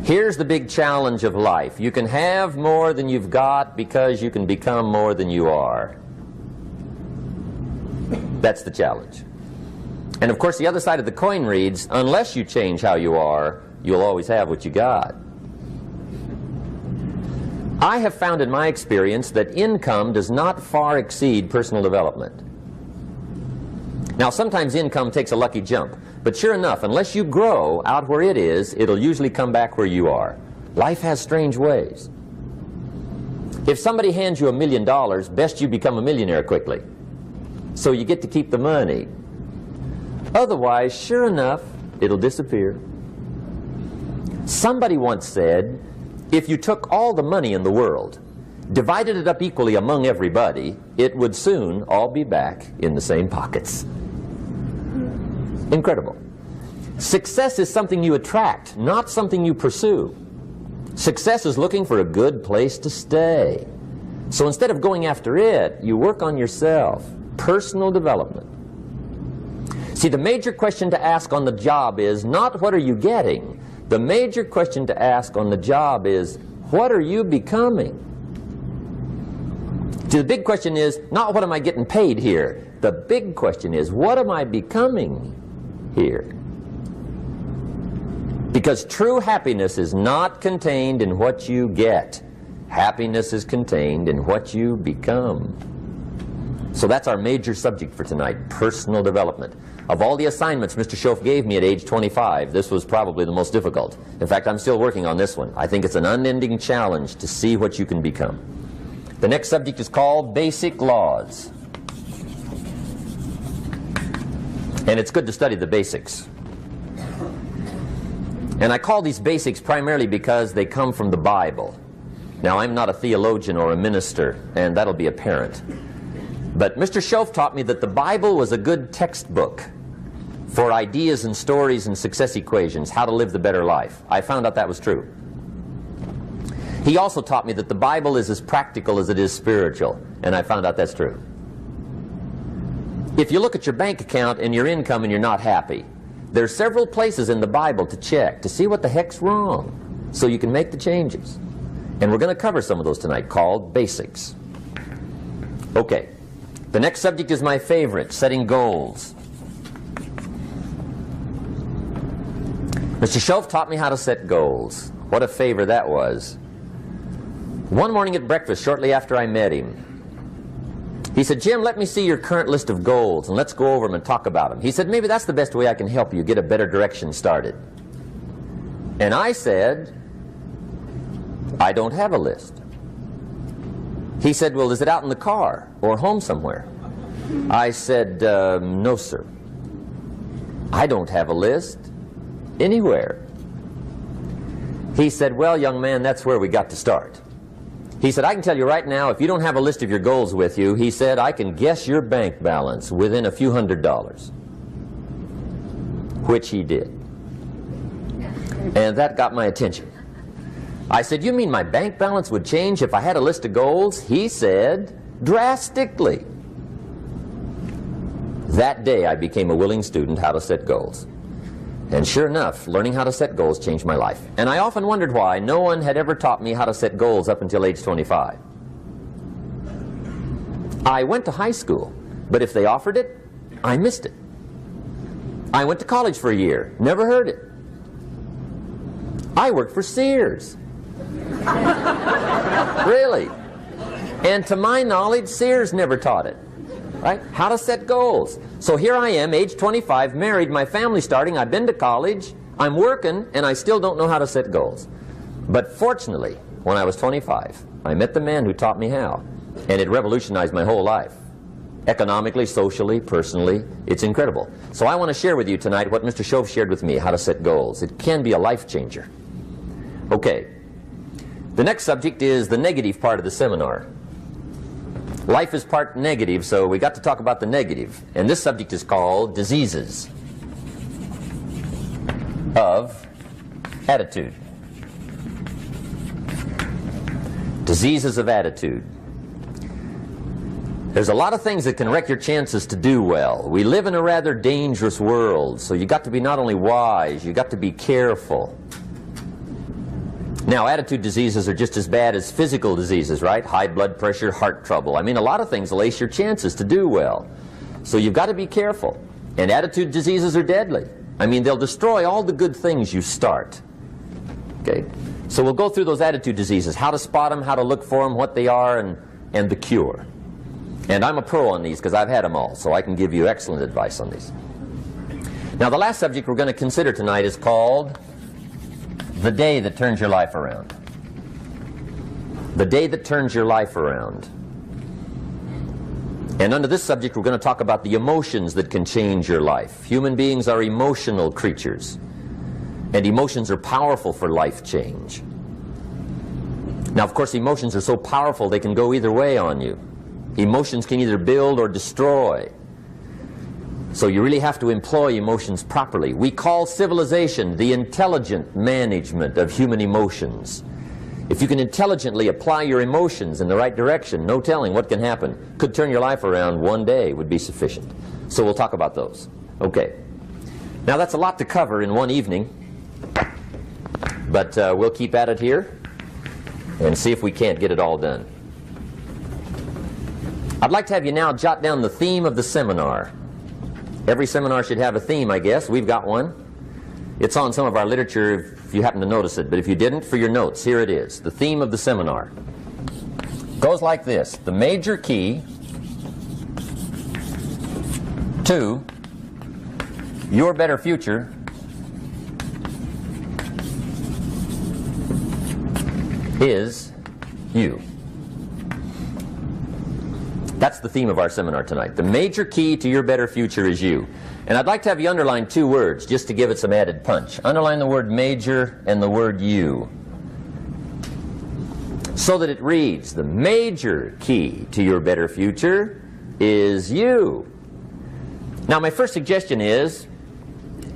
Here's the big challenge of life. You can have more than you've got because you can become more than you are. That's the challenge. And of course the other side of the coin reads, unless you change how you are, you'll always have what you got. I have found in my experience that income does not far exceed personal development. Now sometimes income takes a lucky jump, but sure enough, unless you grow out where it is, it'll usually come back where you are. Life has strange ways. If somebody hands you $1 million, best you become a millionaire quickly, so you get to keep the money. Otherwise, sure enough, it'll disappear. Somebody once said, if you took all the money in the world, divided it up equally among everybody, it would soon all be back in the same pockets. Incredible. Success is something you attract, not something you pursue. Success is looking for a good place to stay. So instead of going after it, you work on yourself. Personal development. See, the major question to ask on the job is not what are you getting? The major question to ask on the job is what are you becoming? See, the big question is not what am I getting paid here? The big question is what am I becoming here? Because true happiness is not contained in what you get. Happiness is contained in what you become. So that's our major subject for tonight, personal development. Of all the assignments Mr. Schoaf gave me at age 25, this was probably the most difficult. In fact, I'm still working on this one. I think it's an unending challenge to see what you can become. The next subject is called basic laws. And it's good to study the basics. And I call these basics primarily because they come from the Bible. Now, I'm not a theologian or a minister, and that'll be apparent. But Mr. Schoaf taught me that the Bible was a good textbook for ideas and stories and success equations, how to live the better life. I found out that was true. He also taught me that the Bible is as practical as it is spiritual, and I found out that's true. If you look at your bank account and your income and you're not happy, there are several places in the Bible to check to see what the heck's wrong so you can make the changes. And we're going to cover some of those tonight, called basics. Okay. The next subject is my favorite, setting goals. Mr. Schoaf taught me how to set goals. What a favor that was. One morning at breakfast, shortly after I met him, he said, Jim, let me see your current list of goals and let's go over them and talk about them. He said, maybe that's the best way I can help you get a better direction started. And I said, I don't have a list. He said, well, is it out in the car or home somewhere? I said, no, sir. I don't have a list anywhere. He said, well, young man, that's where we got to start. He said, I can tell you right now, if you don't have a list of your goals with you, he said, I can guess your bank balance within a few $100s. Which he did. And that got my attention. I said, you mean my bank balance would change if I had a list of goals? He said, drastically. That day I became a willing student how to set goals. And sure enough, learning how to set goals changed my life. And I often wondered why no one had ever taught me how to set goals up until age 25. I went to high school, but if they offered it, I missed it. I went to college for a year, never heard it. I worked for Sears. Really. And to my knowledge, Sears never taught it. Right? How to set goals. So here I am, age 25, married, my family's starting, I've been to college, I'm working, and I still don't know how to set goals. But fortunately, when I was 25, I met the man who taught me how, and it revolutionized my whole life. Economically, socially, personally, it's incredible. So I want to share with you tonight what Mr. Schoaf shared with me, how to set goals. It can be a life changer. Okay. The next subject is the negative part of the seminar. Life is part negative, so we got to talk about the negative. And this subject is called diseases of attitude. Diseases of attitude. There's a lot of things that can wreck your chances to do well. We live in a rather dangerous world, so you got to be not only wise, you got to be careful. Now, attitude diseases are just as bad as physical diseases, right? High blood pressure, heart trouble. I mean, a lot of things will ace your chances to do well. So you've got to be careful. And attitude diseases are deadly. I mean, they'll destroy all the good things you start. Okay? So we'll go through those attitude diseases, how to spot them, how to look for them, what they are, and the cure. And I'm a pro on these because I've had them all, so I can give you excellent advice on these. Now, the last subject we're going to consider tonight is called the day that turns your life around. The day that turns your life around. And under this subject, we're going to talk about the emotions that can change your life. Human beings are emotional creatures, and emotions are powerful for life change. Now, of course, emotions are so powerful they can go either way on you. Emotions can either build or destroy. So you really have to employ emotions properly. We call civilization the intelligent management of human emotions. If you can intelligently apply your emotions in the right direction, no telling what can happen. Could turn your life around one day would be sufficient. So we'll talk about those. Okay. Now that's a lot to cover in one evening, but we'll keep at it here and see if we can't get it all done. I'd like to have you now jot down the theme of the seminar. Every seminar should have a theme, I guess. We've got one. It's on some of our literature if you happen to notice it, but if you didn't, for your notes, here it is. The theme of the seminar goes like this: the major key to your better future is you. That's the theme of our seminar tonight. The major key to your better future is you. And I'd like to have you underline two words just to give it some added punch. Underline the word major and the word you, so that it reads, the major key to your better future is you. Now, my first suggestion is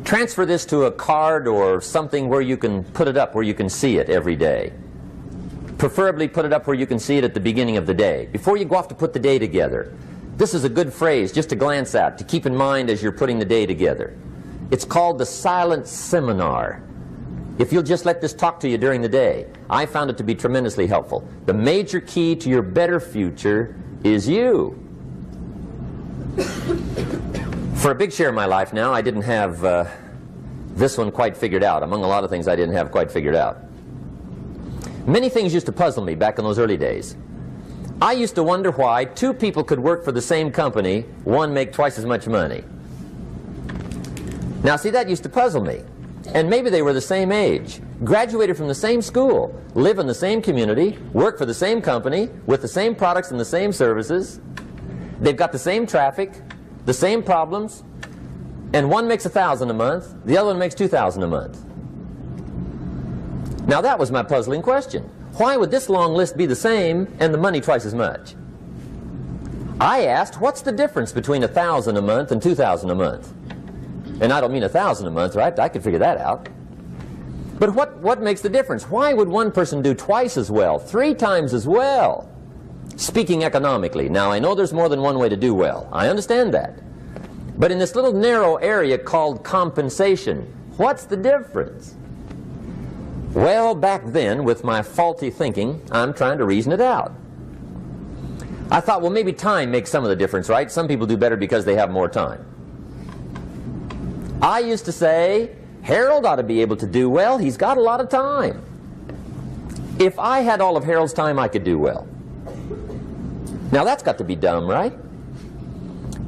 transfer this to a card or something where you can put it up, where you can see it every day. Preferably put it up where you can see it at the beginning of the day, before you go off to put the day together. This is a good phrase just to glance at, to keep in mind as you're putting the day together. It's called the silent seminar. If you'll just let this talk to you during the day, I found it to be tremendously helpful. The major key to your better future is you. For a big share of my life now, I didn't have this one quite figured out. Among a lot of things I didn't have quite figured out. Many things used to puzzle me back in those early days. I used to wonder why two people could work for the same company, one make twice as much money. Now see, that used to puzzle me. And maybe they were the same age, graduated from the same school, live in the same community, work for the same company, with the same products and the same services. They've got the same traffic, the same problems, and one makes $1,000 a month, the other one makes $2,000 a month. Now that was my puzzling question. Why would this long list be the same and the money twice as much? I asked, what's the difference between $1,000 a month and $2,000 a month? And I don't mean $1,000 a month, right? I could figure that out. But what makes the difference? Why would one person do twice as well, 3 times as well? Speaking economically. Now I know there's more than one way to do well. I understand that. But in this little narrow area called compensation, what's the difference? Well, back then, with my faulty thinking, I'm trying to reason it out. I thought, well, maybe time makes some of the difference, right? Some people do better because they have more time. I used to say, Harold ought to be able to do well. He's got a lot of time. If I had all of Harold's time, I could do well. Now, that's got to be dumb, right?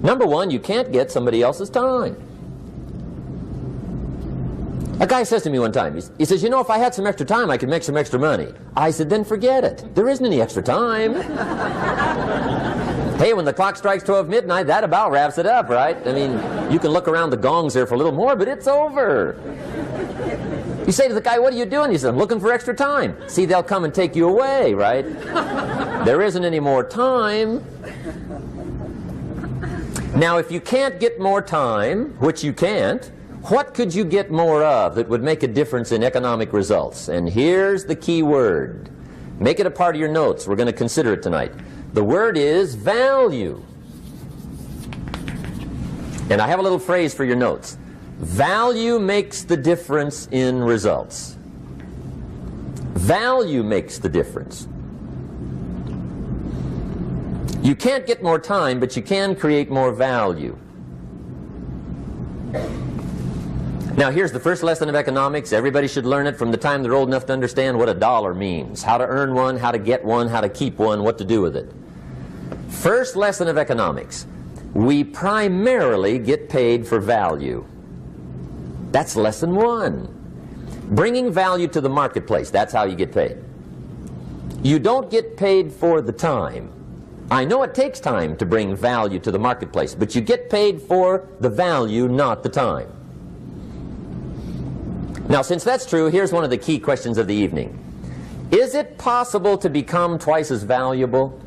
Number one, you can't get somebody else's time. A guy says to me one time, he says, you know, if I had some extra time, I could make some extra money. I said, then forget it. There isn't any extra time. Hey, when the clock strikes 12 midnight, that about wraps it up, right? I mean, you can look around the gongs there for a little more, but it's over. You say to the guy, what are you doing? He says, I'm looking for extra time. See, they'll come and take you away, right? There isn't any more time. Now, if you can't get more time, which you can't, what could you get more of that would make a difference in economic results? And here's the key word. Make it a part of your notes. We're going to consider it tonight. The word is value. And I have a little phrase for your notes. Value makes the difference in results. Value makes the difference. You can't get more time, but you can create more value. Now here's the first lesson of economics. Everybody should learn it from the time they're old enough to understand what a dollar means. How to earn one, how to get one, how to keep one, what to do with it. First lesson of economics. We primarily get paid for value. That's lesson one. Bringing value to the marketplace, that's how you get paid. You don't get paid for the time. I know it takes time to bring value to the marketplace, but you get paid for the value, not the time. Now, since that's true, here's one of the key questions of the evening. Is it possible to become twice as valuable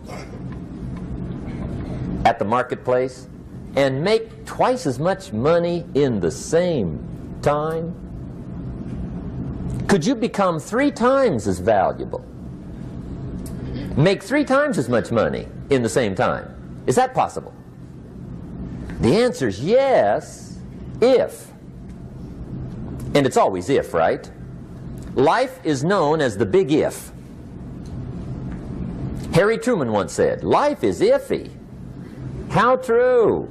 at the marketplace and make twice as much money in the same time? Could you become 3 times as valuable? Make 3 times as much money in the same time? Is that possible? The answer is yes, if. And it's always if, right? Life is known as the big if. Harry Truman once said, life is iffy. How true.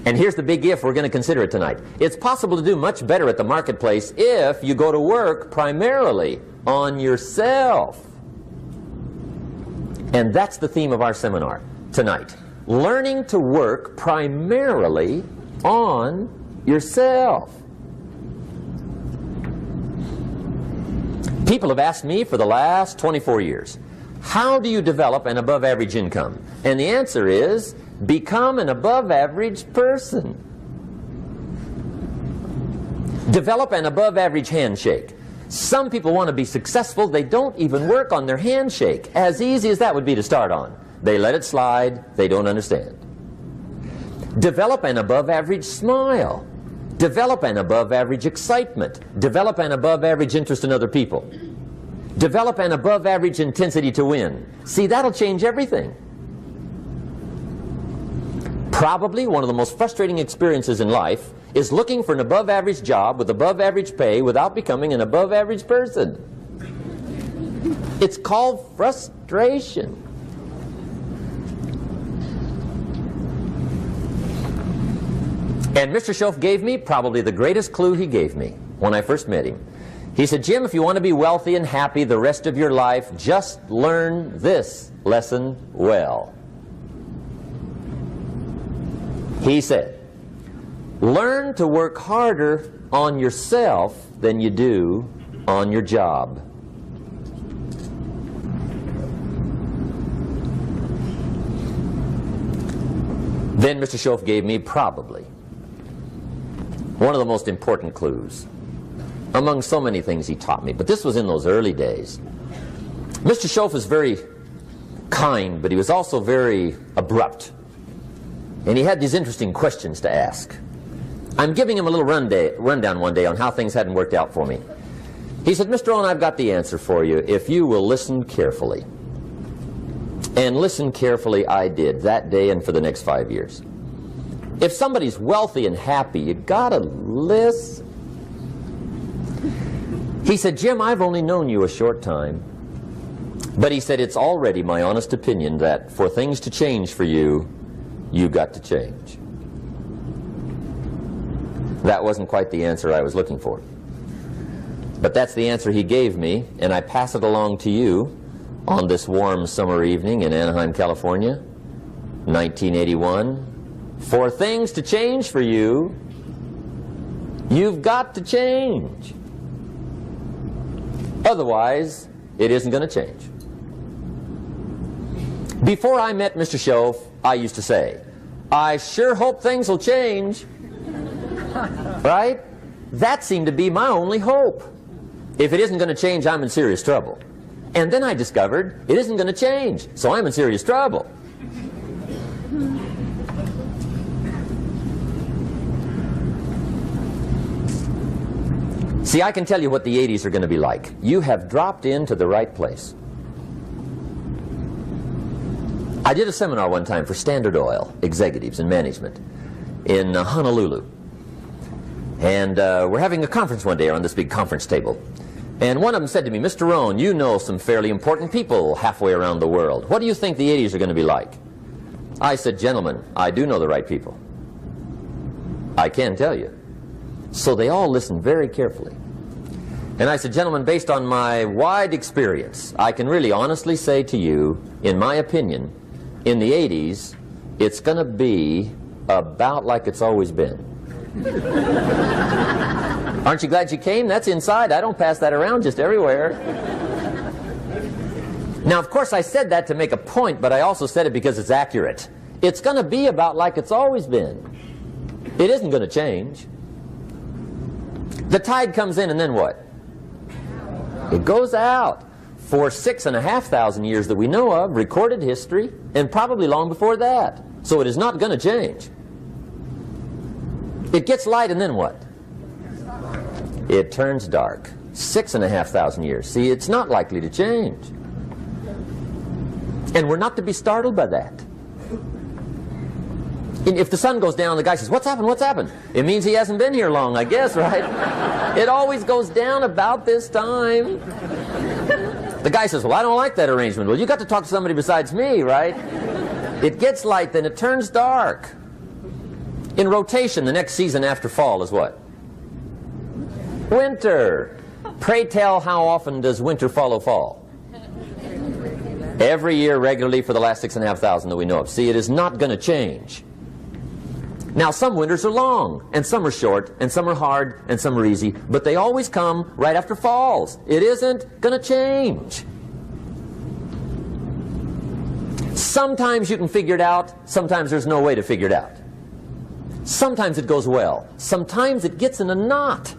And here's the big if, we're going to consider it tonight. It's possible to do much better at the marketplace if you go to work primarily on yourself. And that's the theme of our seminar tonight. Learning to work primarily on yourself. People have asked me for the last 24 years, how do you develop an above average income? And the answer is, become an above average person. Develop an above average handshake. Some people want to be successful, they don't even work on their handshake. As easy as that would be to start on. They let it slide, they don't understand. Develop an above average smile. Develop an above average excitement. Develop an above average interest in other people. Develop an above average intensity to win. See, that'll change everything. Probably one of the most frustrating experiences in life is looking for an above average job with above average pay without becoming an above average person. It's called frustration. And Mr. Schoaf gave me probably the greatest clue he gave me when I first met him. He said, Jim, if you want to be wealthy and happy the rest of your life, just learn this lesson well. He said, learn to work harder on yourself than you do on your job. Then Mr. Schoaf gave me probably one of the most important clues among so many things he taught me, but this was in those early days. Mr. Schoaf was very kind, but he was also very abrupt. And he had these interesting questions to ask. I'm giving him a little rundown one day on how things hadn't worked out for me. He said, Mr. Rohn, I've got the answer for you if you will listen carefully. And listen carefully I did that day and for the next 5 years. If somebody's wealthy and happy, you gotta listen. He said, Jim, I've only known you a short time. But he said, it's already my honest opinion that for things to change for you, you got to change. That wasn't quite the answer I was looking for. But that's the answer he gave me, and I pass it along to you on this warm summer evening in Anaheim, California, 1981. For things to change for you, you've got to change. Otherwise, it isn't going to change. Before I met Mr. Schoaf, I used to say, I sure hope things will change. Right? That seemed to be my only hope. If it isn't going to change, I'm in serious trouble. And then I discovered it isn't going to change, so I'm in serious trouble. See, I can tell you what the 80s are going to be like. You have dropped into the right place. I did a seminar one time for Standard Oil executives and management in Honolulu. And we're having a conference one day on this big conference table. And one of them said to me, Mr. Rohn, you know some fairly important people halfway around the world. What do you think the 80s are going to be like? I said, gentlemen, I do know the right people. I can tell you. So they all listened very carefully. And I said, gentlemen, based on my wide experience, I can really honestly say to you, in my opinion, in the 80s, it's going to be about like it's always been. Aren't you glad you came? That's inside. I don't pass that around just everywhere. Now, of course, I said that to make a point, but I also said it because it's accurate. It's going to be about like it's always been. It isn't going to change. The tide comes in, and then what? It goes out. For 6,500 years that we know of, recorded history, and probably long before that. So it is not going to change. It gets light, and then what? It turns dark. 6,500 years. See, it's not likely to change. And we're not to be startled by that. And if the sun goes down, the guy says, what's happened, what's happened? It means he hasn't been here long, I guess, right? It always goes down about this time. The guy says, well, I don't like that arrangement. Well, you got to talk to somebody besides me, right? It gets light, then it turns dark. In rotation, the next season after fall is what? Winter. Pray tell, how often does winter follow fall? Every year regularly for the last 6,500 that we know of. See, it is not going to change. Now, some winters are long, and some are short, and some are hard, and some are easy, but they always come right after falls. It isn't going to change. Sometimes you can figure it out, sometimes there's no way to figure it out. Sometimes it goes well, sometimes it gets in a knot.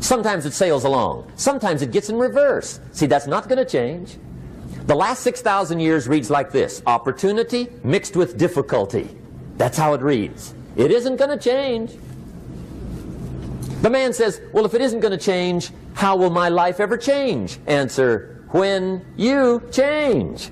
Sometimes it sails along, sometimes it gets in reverse. See, that's not going to change. The last 6,000 years reads like this: opportunity mixed with difficulty. That's how it reads. It isn't going to change. The man says, well, if it isn't going to change, how will my life ever change? Answer, when you change.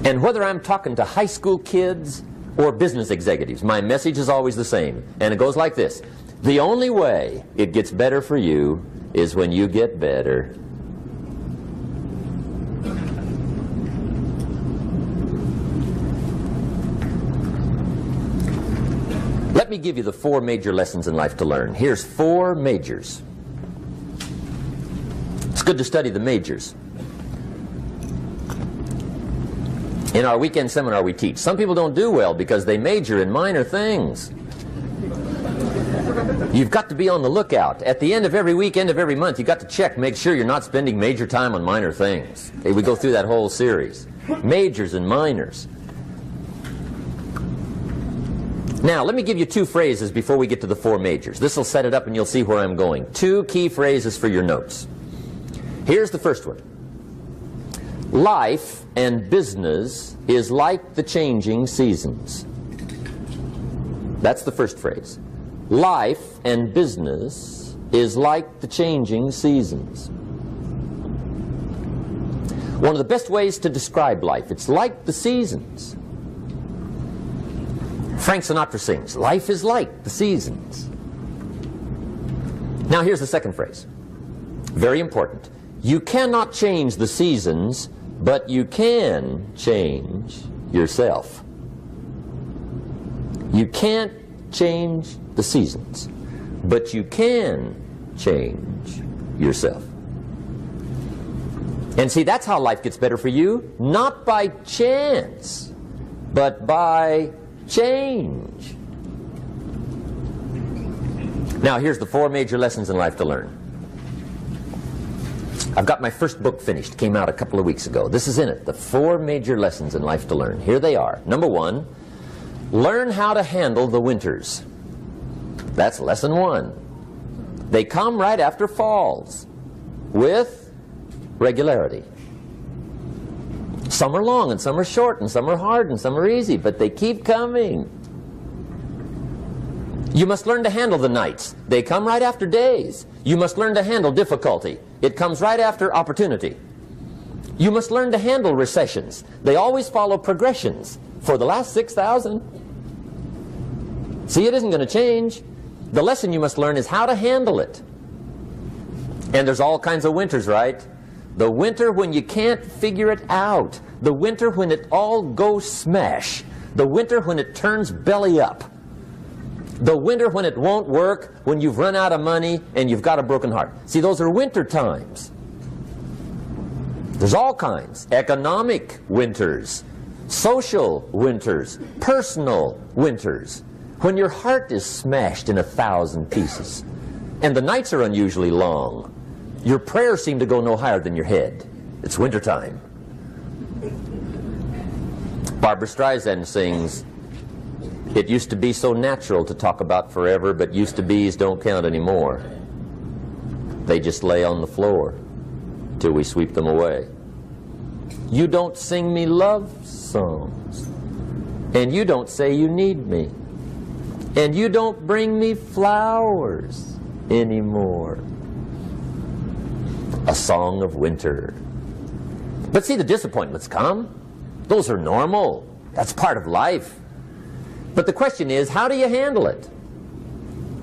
And whether I'm talking to high school kids or business executives, my message is always the same. And it goes like this: the only way it gets better for you is when you get better. Let me give you the 4 major lessons in life to learn. Here's 4 majors. It's good to study the majors. In our weekend seminar we teach. Some people don't do well because they major in minor things. You've got to be on the lookout. At the end of every week, end of every month, you've got to check, make sure you're not spending major time on minor things. Okay, we go through that whole series. Majors and minors. Now, let me give you 2 phrases before we get to the 4 majors. This will set it up and you'll see where I'm going. 2 key phrases for your notes. Here's the first one. Life and business is like the changing seasons. That's the first phrase. Life and business is like the changing seasons. One of the best ways to describe life, it's like the seasons. Frank Sinatra sings, life is like the seasons. Now here's the second phrase. Very important. You cannot change the seasons, but you can change yourself. You can't change the seasons, but you can change yourself. And see, that's how life gets better for you, not by chance, but by change. Now here's the 4 major lessons in life to learn. I've got my first book finished. Came out a couple of weeks ago. This is in it. The 4 major lessons in life to learn. Here they are. Number 1, learn how to handle the winters. That's lesson 1. They come right after falls with regularity. Some are long and some are short and some are hard and some are easy, but they keep coming. You must learn to handle the nights. They come right after days. You must learn to handle difficulty. It comes right after opportunity. You must learn to handle recessions. They always follow progressions. For the last 6,000. See, it isn't going to change. The lesson you must learn is how to handle it. And there's all kinds of winters, right? The winter when you can't figure it out. The winter when it all goes smash. The winter when it turns belly up. The winter when it won't work, when you've run out of money and you've got a broken heart. See, those are winter times. There's all kinds. Economic winters, social winters, personal winters. When your heart is smashed in 1,000 pieces and the nights are unusually long, your prayers seem to go no higher than your head. It's winter time. Barbra Streisand sings, "It used to be so natural to talk about forever, but used to be's don't count anymore. They just lay on the floor till we sweep them away. You don't sing me love songs, and you don't say you need me, and you don't bring me flowers anymore." A song of winter. But see, the disappointments come. Those are normal. That's part of life. But the question is, how do you handle it?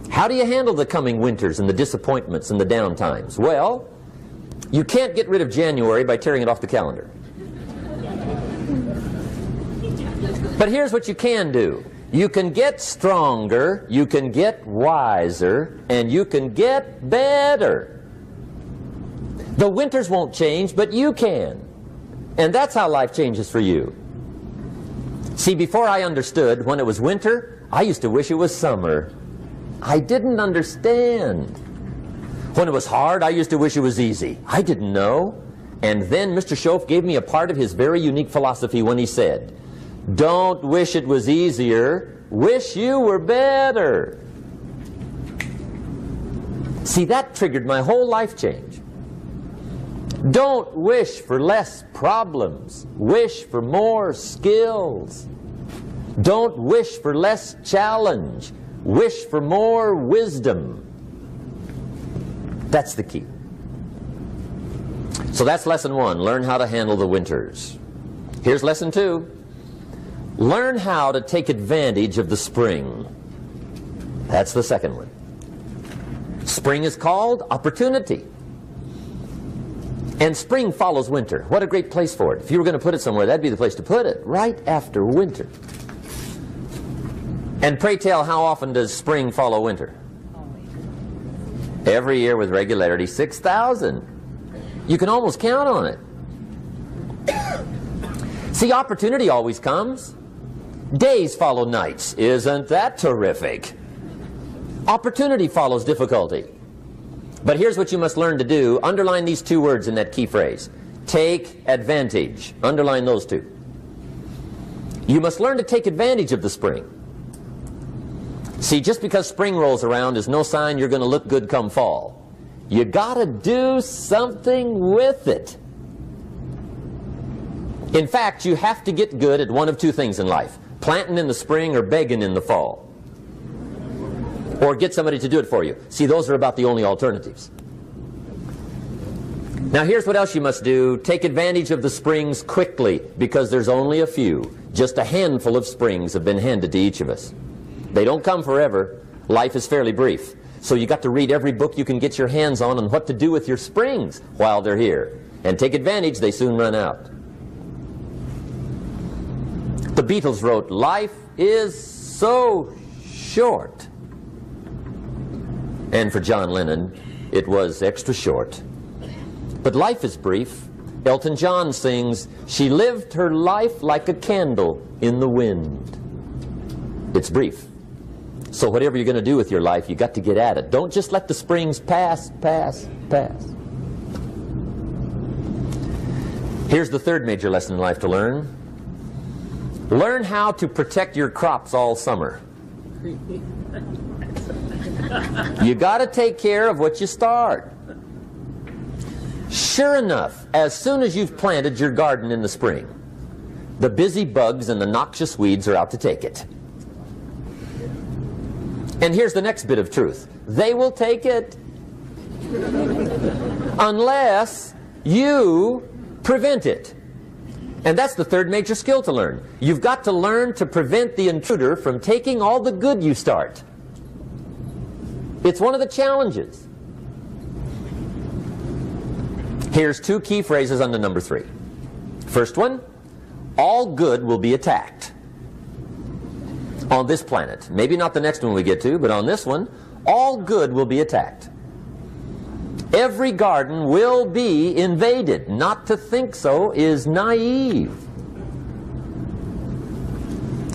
How do you handle the coming winters and the disappointments and the down times? Well, you can't get rid of January by tearing it off the calendar. But here's what you can do. You can get stronger, you can get wiser, and you can get better. The winters won't change, but you can. And that's how life changes for you. See, before I understood, when it was winter, I used to wish it was summer. I didn't understand. When it was hard, I used to wish it was easy. I didn't know. And then Mr. Schoaf gave me a part of his very unique philosophy when he said, "Don't wish it was easier, wish you were better." See, that triggered my whole life change. Don't wish for less problems, wish for more skills. Don't wish for less challenge, wish for more wisdom. That's the key. So that's lesson 1, learn how to handle the winters. Here's lesson 2, learn how to take advantage of the spring. That's the second one. Spring is called opportunity. And spring follows winter. What a great place for it. If you were going to put it somewhere, that'd be the place to put it, right after winter. And pray tell, how often does spring follow winter? Every year with regularity, 6,000. You can almost count on it. See, opportunity always comes. Days follow nights. Isn't that terrific? Opportunity follows difficulty. But here's what you must learn to do. Underline these 2 words in that key phrase. Take advantage. Underline those 2. You must learn to take advantage of the spring. See, just because spring rolls around is no sign you're going to look good come fall. You got to do something with it. In fact, you have to get good at one of 2 things in life. Planting in the spring or begging in the fall. Or get somebody to do it for you. See, those are about the only alternatives. Now here's what else you must do. Take advantage of the springs quickly, because there's only a few. Just a handful of springs have been handed to each of us. They don't come forever. Life is fairly brief. So you got to read every book you can get your hands on what to do with your springs while they're here. And take advantage, they soon run out. The Beatles wrote, "Life is so short." And for John Lennon, it was extra short. But life is brief. Elton John sings, "She lived her life like a candle in the wind." It's brief. So whatever you're going to do with your life, you got to get at it. Don't just let the springs pass. Here's the third major lesson in life to learn. Learn how to protect your crops all summer. You got to take care of what you start. Sure enough, as soon as you've planted your garden in the spring, the busy bugs and the noxious weeds are out to take it. And here's the next bit of truth. They will take it unless you prevent it. And that's the third major skill to learn. You've got to learn to prevent the intruder from taking all the good you start. It's one of the challenges. Here's two key phrases under number 3. First one, all good will be attacked on this planet. Maybe not the next one we get to, but on this one, all good will be attacked. Every garden will be invaded. Not to think so is naive.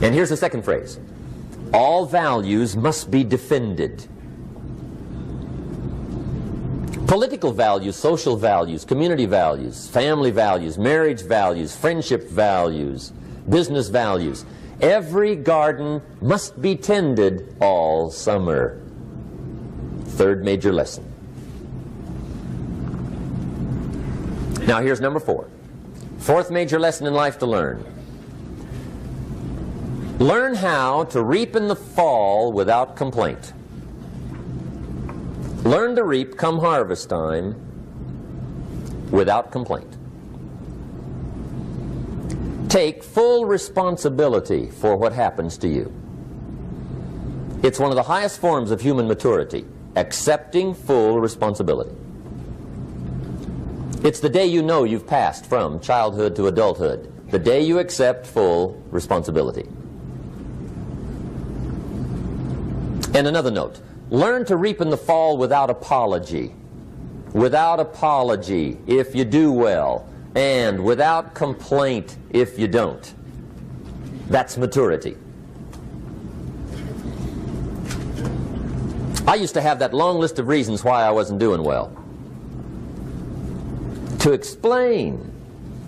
And here's the second phrase. All values must be defended. Political values, social values, community values, family values, marriage values, friendship values, business values. Every garden must be tended all summer. Third major lesson. Now here's number 4. Fourth major lesson in life to learn. Learn how to reap in the fall without complaint. Learn to reap come harvest time without complaint. Take full responsibility for what happens to you. It's one of the highest forms of human maturity, accepting full responsibility. It's the day you know you've passed from childhood to adulthood, the day you accept full responsibility. And another note, learn to reap in the fall without apology. Without apology if you do well, and without complaint if you don't. That's maturity. I used to have that long list of reasons why I wasn't doing well. To explain.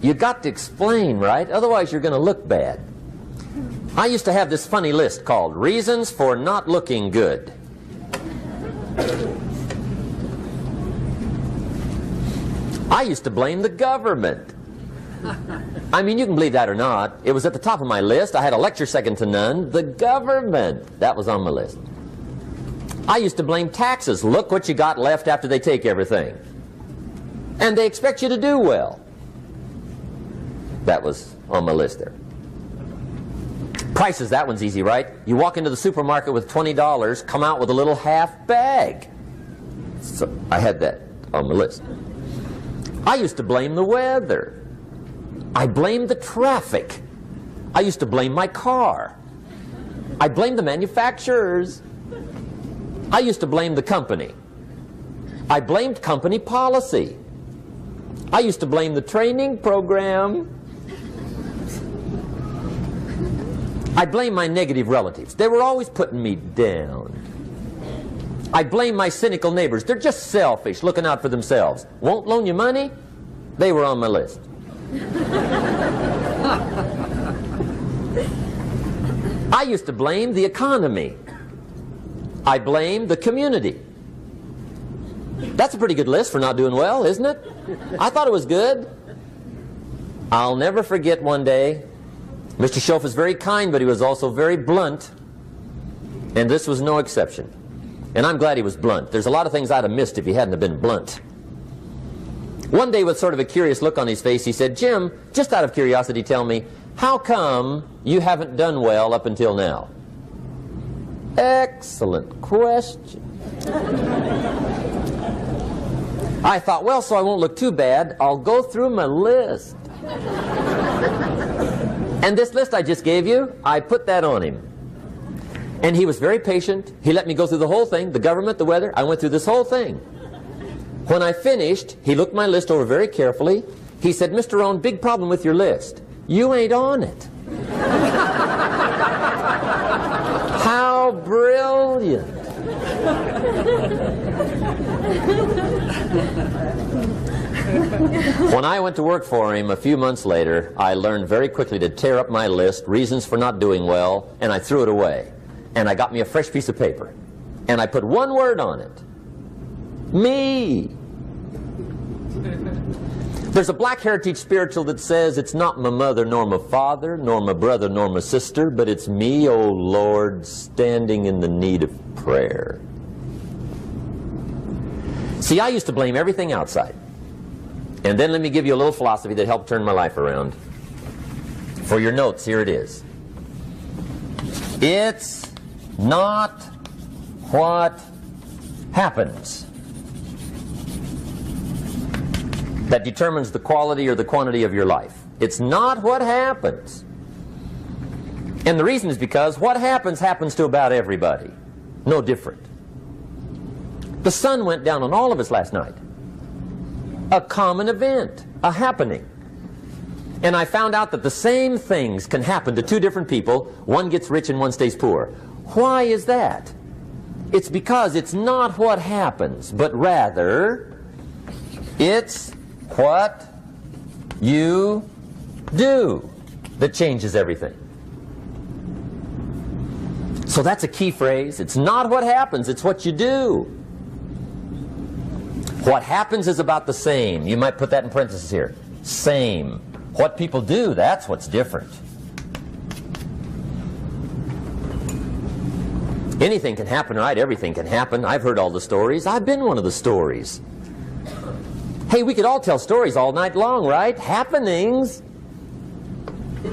You got to explain, right? Otherwise you're going to look bad. I used to have this funny list called Reasons for Not Looking Good. I used to blame the government. I mean, you can believe that or not. It was at the top of my list. I had a lecture second to none. The government. That was on my list. I used to blame taxes. Look what you got left after they take everything. And they expect you to do well. That was on my list there. Prices, that one's easy, right? You walk into the supermarket with $20, come out with a little half bag. So I had that on my list. I used to blame the weather. I blamed the traffic. I used to blame my car. I blamed the manufacturers. I used to blame the company. I blamed company policy. I used to blame the training program. I blame my negative relatives. They were always putting me down. I blame my cynical neighbors. They're just selfish, looking out for themselves. Won't loan you money? They were on my list. I used to blame the economy. I blamed the community. That's a pretty good list for not doing well, isn't it? I thought it was good. I'll never forget one day, Mr. Schoaf was very kind, but he was also very blunt, and this was no exception. And I'm glad he was blunt. There's a lot of things I'd have missed if he hadn't have been blunt. One day, with sort of a curious look on his face, he said, "Jim, just out of curiosity, tell me, how come you haven't done well up until now?" Excellent question. I thought, well, so I won't look too bad, I'll go through my list. And this list I just gave you, I put that on him. And he was very patient. He let me go through the whole thing, the government, the weather. I went through this whole thing. When I finished, he looked my list over very carefully. He said, "Mr. Rohn, big problem with your list. You ain't on it." How brilliant. When I went to work for him a few months later, I learned very quickly to tear up my list, reasons for not doing well, and I threw it away. And I got me a fresh piece of paper. And I put one word on it. Me. There's a Black Heritage spiritual that says, "It's not my mother nor my father, nor my brother nor my sister, but it's me, O Lord, standing in the need of prayer." See, I used to blame everything outside. And then let me give you a little philosophy that helped turn my life around. For your notes, here it is. It's not what happens that determines the quality or the quantity of your life. It's not what happens. And the reason is because what happens happens to about everybody. No different. The sun went down on all of us last night. A common event, a happening. And I found out that the same things can happen to two different people. One gets rich and one stays poor. Why is that? It's because it's not what happens, but rather it's what you do that changes everything. So that's a key phrase. It's not what happens, it's what you do. What happens is about the same. You might put that in parentheses here. Same. What people do, that's what's different. Anything can happen, right? Everything can happen. I've heard all the stories. I've been one of the stories. Hey, we could all tell stories all night long, right? Happenings.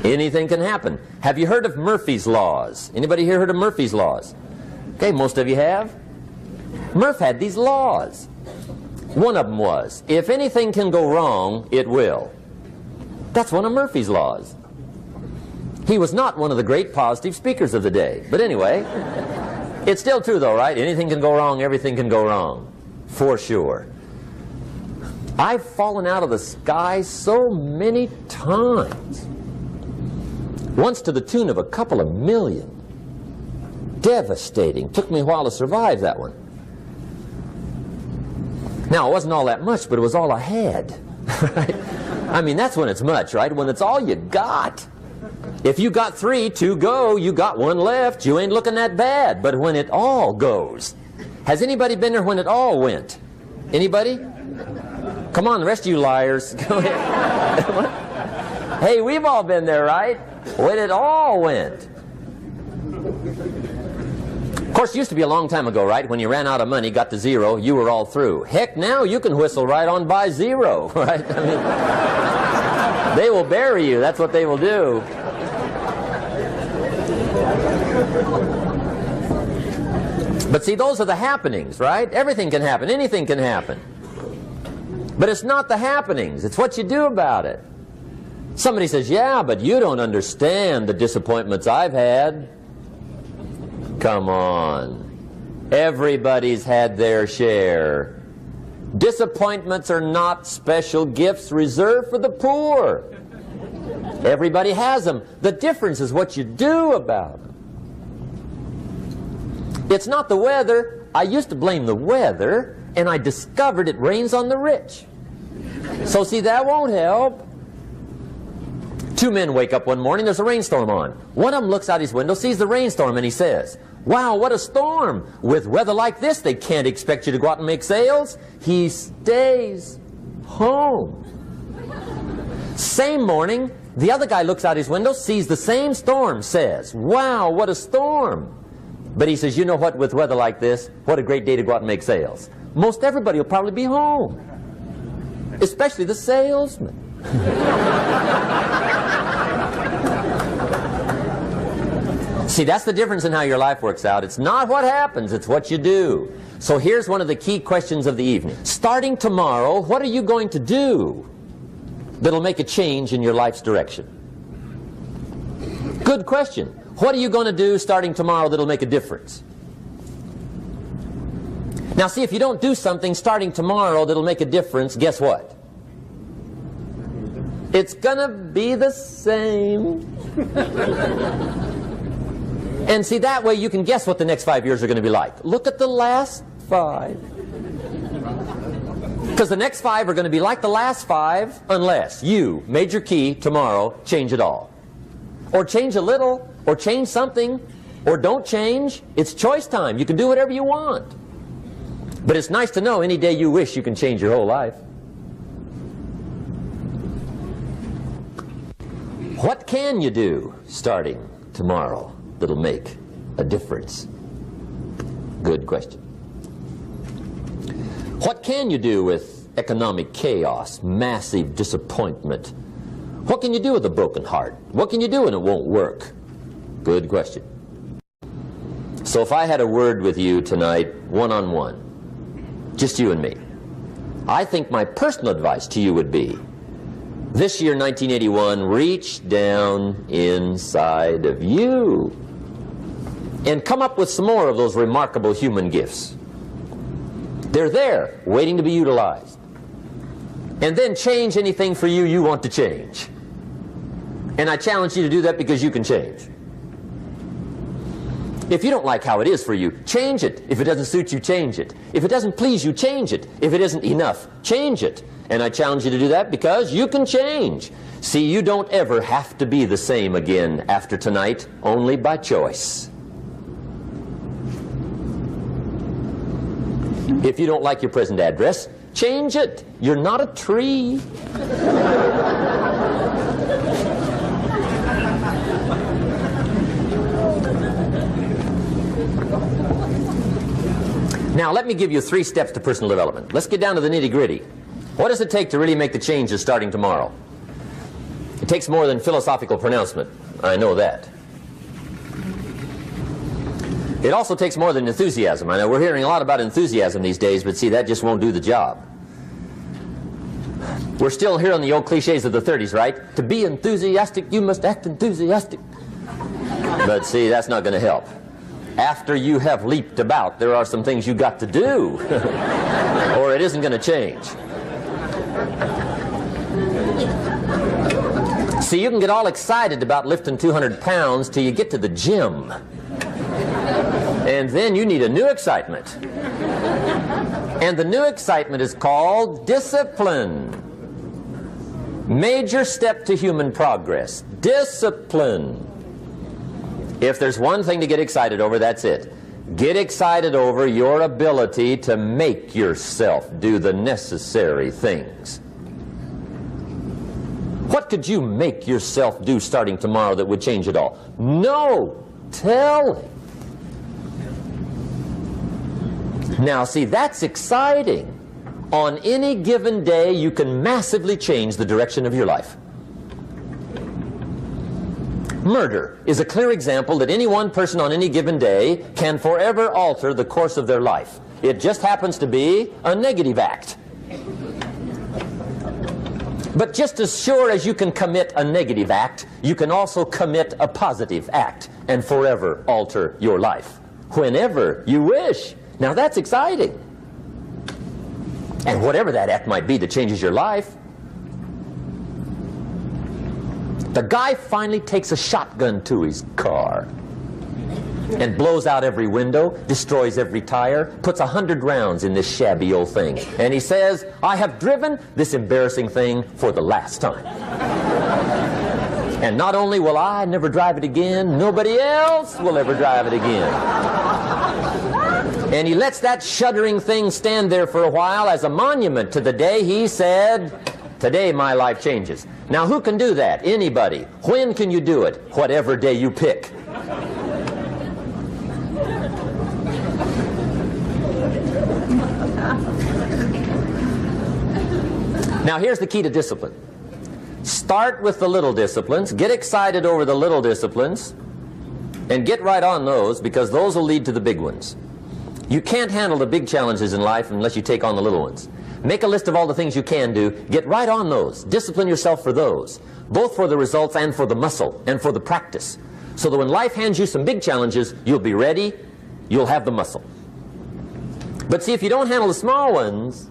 Anything can happen. Have you heard of Murphy's Laws? Anybody here heard of Murphy's Laws? Okay, most of you have. Murph had these laws. One of them was, if anything can go wrong, it will. That's one of Murphy's Laws. He was not one of the great positive speakers of the day. But anyway, it's still true though, right? Anything can go wrong, everything can go wrong. For sure. I've fallen out of the sky so many times. Once to the tune of a couple of million. Devastating. Took me a while to survive that one. Now, it wasn't all that much, but it was all I had. Right? I mean, that's when it's much, right? When it's all you got. If you got 3, 2 go, you got 1 left, you ain't looking that bad. But when it all goes. Has anybody been there when it all went? Anybody? Come on, the rest of you liars. Go ahead. Hey, we've all been there, right? When it all went. Of course, it used to be a long time ago, right? When you ran out of money, got to 0, you were all through. Heck, now you can whistle right on by 0, right? I mean, they will bury you. That's what they will do. But see, those are the happenings, right? Everything can happen. Anything can happen. But it's not the happenings. It's what you do about it. Somebody says, yeah, but you don't understand the disappointments I've had. Come on. Everybody's had their share. Disappointments are not special gifts reserved for the poor. Everybody has them. The difference is what you do about them. It's not the weather. I used to blame the weather, and I discovered it rains on the rich. So see, that won't help. 2 men wake up one morning, there's a rainstorm on. One of them looks out his window, sees the rainstorm, and he says, wow, what a storm. With weather like this, they can't expect you to go out and make sales. He stays home. Same morning, the other guy looks out his window, sees the same storm, says, wow, what a storm. But he says, you know what, with weather like this, what a great day to go out and make sales. Most everybody will probably be home, especially the salesman. See, that's the difference in how your life works out. It's not what happens, it's what you do. So here's one of the key questions of the evening. Starting tomorrow, what are you going to do that'll make a change in your life's direction? Good question. What are you going to do starting tomorrow that'll make a difference? Now see, if you don't do something starting tomorrow that'll make a difference, guess what? It's gonna be the same. And see, that way you can guess what the next 5 years are going to be like. Look at the last 5. Because the next 5 are going to be like the last 5 unless you, major key, tomorrow, change it all. Or change a little, or change something, or don't change. It's choice time. You can do whatever you want. But it's nice to know any day you wish you can change your whole life. What can you do starting tomorrow that'll make a difference? Good question. What can you do with economic chaos, massive disappointment? What can you do with a broken heart? What can you do when it won't work? Good question. So if I had a word with you tonight, one-on-one, just you and me. I think my personal advice to you would be, this year, 1981, reach down inside of you and come up with some more of those remarkable human gifts. They're there, waiting to be utilized. And then change anything for you you want to change. And I challenge you to do that because you can change. If you don't like how it is for you, change it. If it doesn't suit you, change it. If it doesn't please you, change it. If it isn't enough, change it. And I challenge you to do that because you can change. See, you don't ever have to be the same again after tonight, only by choice. If you don't like your present address, change it. You're not a tree. Now, let me give you 3 steps to personal development. Let's get down to the nitty-gritty. What does it take to really make the changes starting tomorrow? It takes more than philosophical pronouncement. I know that. It also takes more than enthusiasm. I know we're hearing a lot about enthusiasm these days, but see, that just won't do the job. We're still hearing the old cliches of the 30s, right? To be enthusiastic, you must act enthusiastic. But see, that's not going to help. After you have leaped about, there are some things you got to do, or it isn't going to change. See, you can get all excited about lifting 200 pounds till you get to the gym. And then you need a new excitement. And the new excitement is called discipline. Major step to human progress. Discipline. If there's one thing to get excited over, that's it. Get excited over your ability to make yourself do the necessary things. What could you make yourself do starting tomorrow that would change it all? No! Tell him. Now, see, that's exciting. On any given day, you can massively change the direction of your life. Murder is a clear example that any one person on any given day can forever alter the course of their life. It just happens to be a negative act. But just as sure as you can commit a negative act, you can also commit a positive act and forever alter your life, whenever you wish. Now that's exciting. And whatever that act might be that changes your life. The guy finally takes a shotgun to his car and blows out every window, destroys every tire, puts 100 rounds in this shabby old thing. And he says, I have driven this embarrassing thing for the last time. And not only will I never drive it again, nobody else will ever drive it again. And he lets that shuddering thing stand there for a while as a monument to the day he said, today my life changes. Now who can do that? Anybody. When can you do it? Whatever day you pick. Now here's the key to discipline. Start with the little disciplines, get excited over the little disciplines, and get right on those, because those will lead to the big ones. You can't handle the big challenges in life unless you take on the little ones. Make a list of all the things you can do, get right on those, discipline yourself for those, both for the results and for the muscle and for the practice, so that when life hands you some big challenges, you'll be ready, you'll have the muscle. But see, if you don't handle the small ones,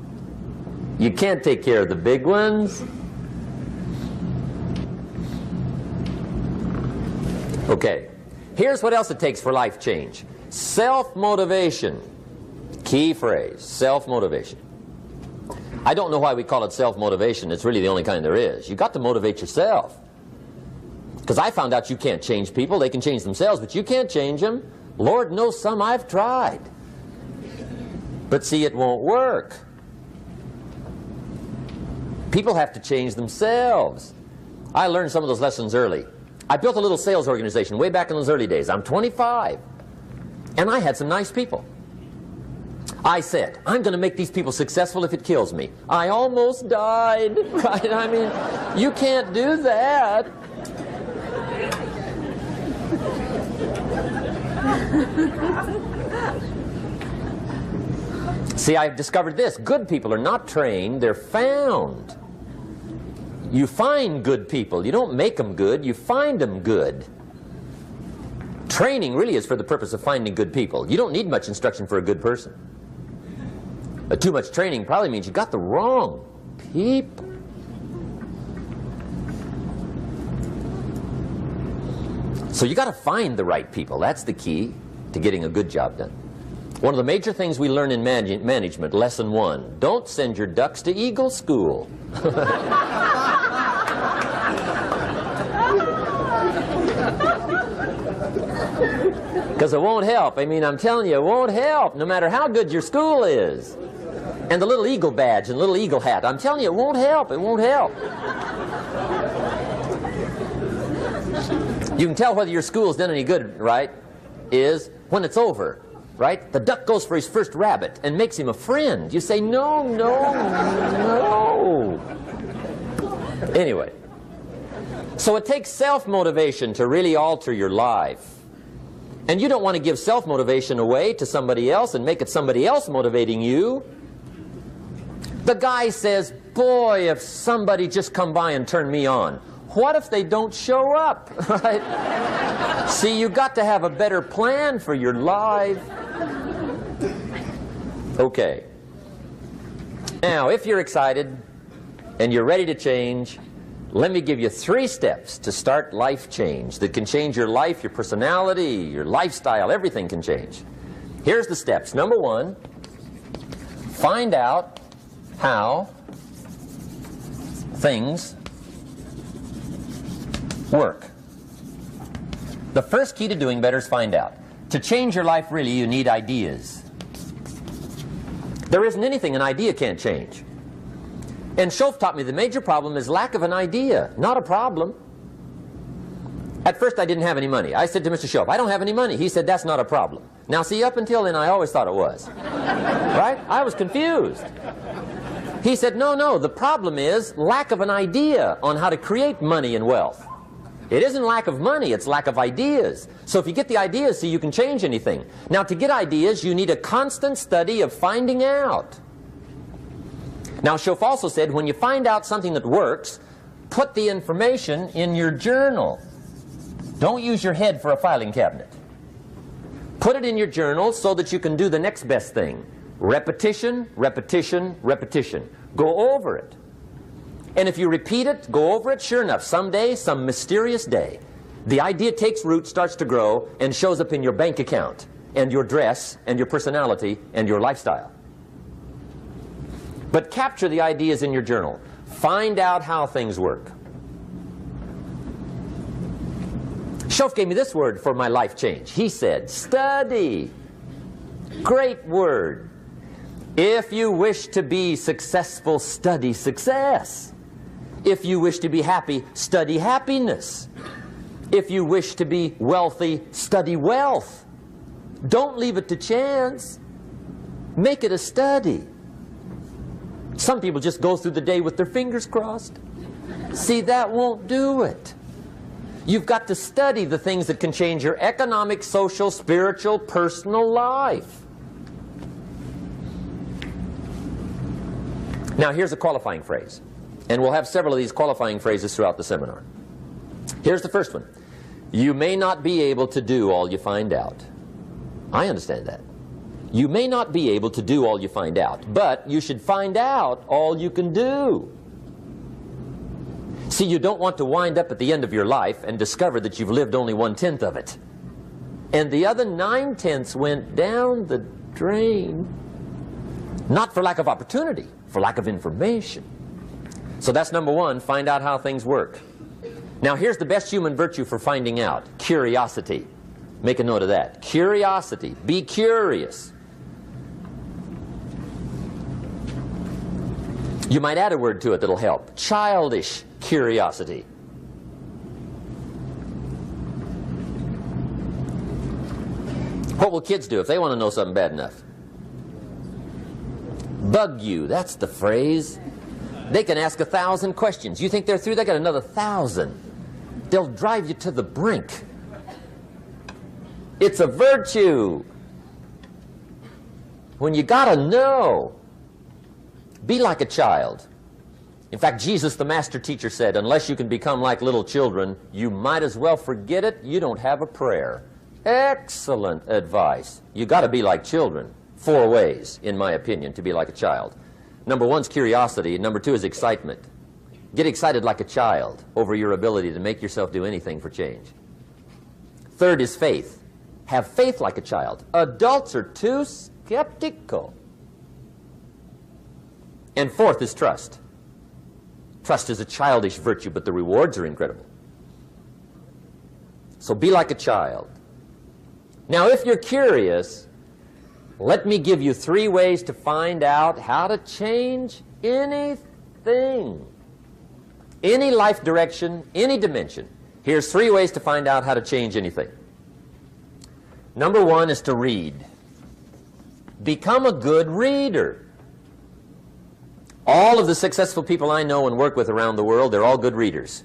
you can't take care of the big ones. Okay, here's what else it takes for life change. Self-motivation. Key phrase, self-motivation. I don't know why we call it self-motivation. It's really the only kind there is. You've got to motivate yourself. Because I found out you can't change people. They can change themselves, but you can't change them. Lord knows some I've tried. But see, it won't work. People have to change themselves. I learned some of those lessons early. I built a little sales organization way back in those early days. I'm 25. And I had some nice people. I said, I'm going to make these people successful if it kills me. I almost died, right? I mean, you can't do that. See, I've discovered this. Good people are not trained, they're found. You find good people. You don't make them good, you find them good. Training really is for the purpose of finding good people. You don't need much instruction for a good person. But too much training probably means you got the wrong people. So you got to find the right people. That's the key to getting a good job done. One of the major things we learn in management, lesson 1, don't send your ducks to Eagle School. Because it won't help. I mean, I'm telling you, it won't help, no matter how good your school is. And the little eagle badge and little eagle hat, I'm telling you, it won't help. It won't help. You can tell whether your school's done any good, right, is when it's over, right? The duck goes for his first rabbit and makes him a friend. You say, no, no, no. Anyway, so it takes self-motivation to really alter your life. And you don't want to give self-motivation away to somebody else and make it somebody else motivating you. The guy says, boy, if somebody just come by and turn me on. What if they don't show up? Right? See, you got to have a better plan for your life. Okay. Now, if you're excited and you're ready to change, let me give you 3 steps to start life change that can change your life, your personality, your lifestyle, everything can change. Here's the steps. Number 1, find out how things work. The first key to doing better is find out. To change your life, really, you need ideas. There isn't anything an idea can't change. And Schoaf taught me the major problem is lack of an idea, not a problem. At first I didn't have any money. I said to Mr. Schoaf, I don't have any money. He said, that's not a problem. Now see, up until then I always thought it was. Right? I was confused. He said, no, no, the problem is lack of an idea on how to create money and wealth. It isn't lack of money, it's lack of ideas. So if you get the ideas, see, you can change anything. Now to get ideas, you need a constant study of finding out. Now, Schoaf also said, when you find out something that works, put the information in your journal. Don't use your head for a filing cabinet. Put it in your journal so that you can do the next best thing. Repetition, repetition, repetition. Go over it. And if you repeat it, go over it, sure enough, someday, some mysterious day, the idea takes root, starts to grow, and shows up in your bank account, and your dress, and your personality, and your lifestyle. But capture the ideas in your journal. Find out how things work. Schoaf gave me this word for my life change. He said, study. Great word. If you wish to be successful, study success. If you wish to be happy, study happiness. If you wish to be wealthy, study wealth. Don't leave it to chance. Make it a study. Some people just go through the day with their fingers crossed. See, that won't do it. You've got to study the things that can change your economic, social, spiritual, personal life. Now, here's a qualifying phrase. And we'll have several of these qualifying phrases throughout the seminar. Here's the first one. You may not be able to do all you find out. I understand that. You may not be able to do all you find out, but you should find out all you can do. See, you don't want to wind up at the end of your life and discover that you've lived only 1/10 of it. And the other 9/10 went down the drain. Not for lack of opportunity, for lack of information. So that's number 1, find out how things work. Now here's the best human virtue for finding out, curiosity. Make a note of that. Curiosity. Be curious. You might add a word to it that'll help. Childish curiosity. What will kids do if they want to know something bad enough? Bug you. That's the phrase. They can ask 1,000 questions. You think they're through? They got another 1,000. They'll drive you to the brink. It's a virtue. when you got to know. Be like a child. In fact, Jesus, the master teacher, said, unless you can become like little children, you might as well forget it. You don't have a prayer. Excellent advice. You got to be like children. 4 ways, in my opinion, to be like a child. Number 1 is curiosity, and number 2 is excitement. Get excited like a child over your ability to make yourself do anything for change. 3rd is faith. Have faith like a child. Adults are too skeptical. And 4th is trust. Trust is a childish virtue, but the rewards are incredible. So be like a child. Now, if you're curious, let me give you 3 ways to find out how to change anything. Any life direction, any dimension. Here's 3 ways to find out how to change anything. Number 1 is to read. Become a good reader. All of the successful people I know and work with around the world, they're all good readers.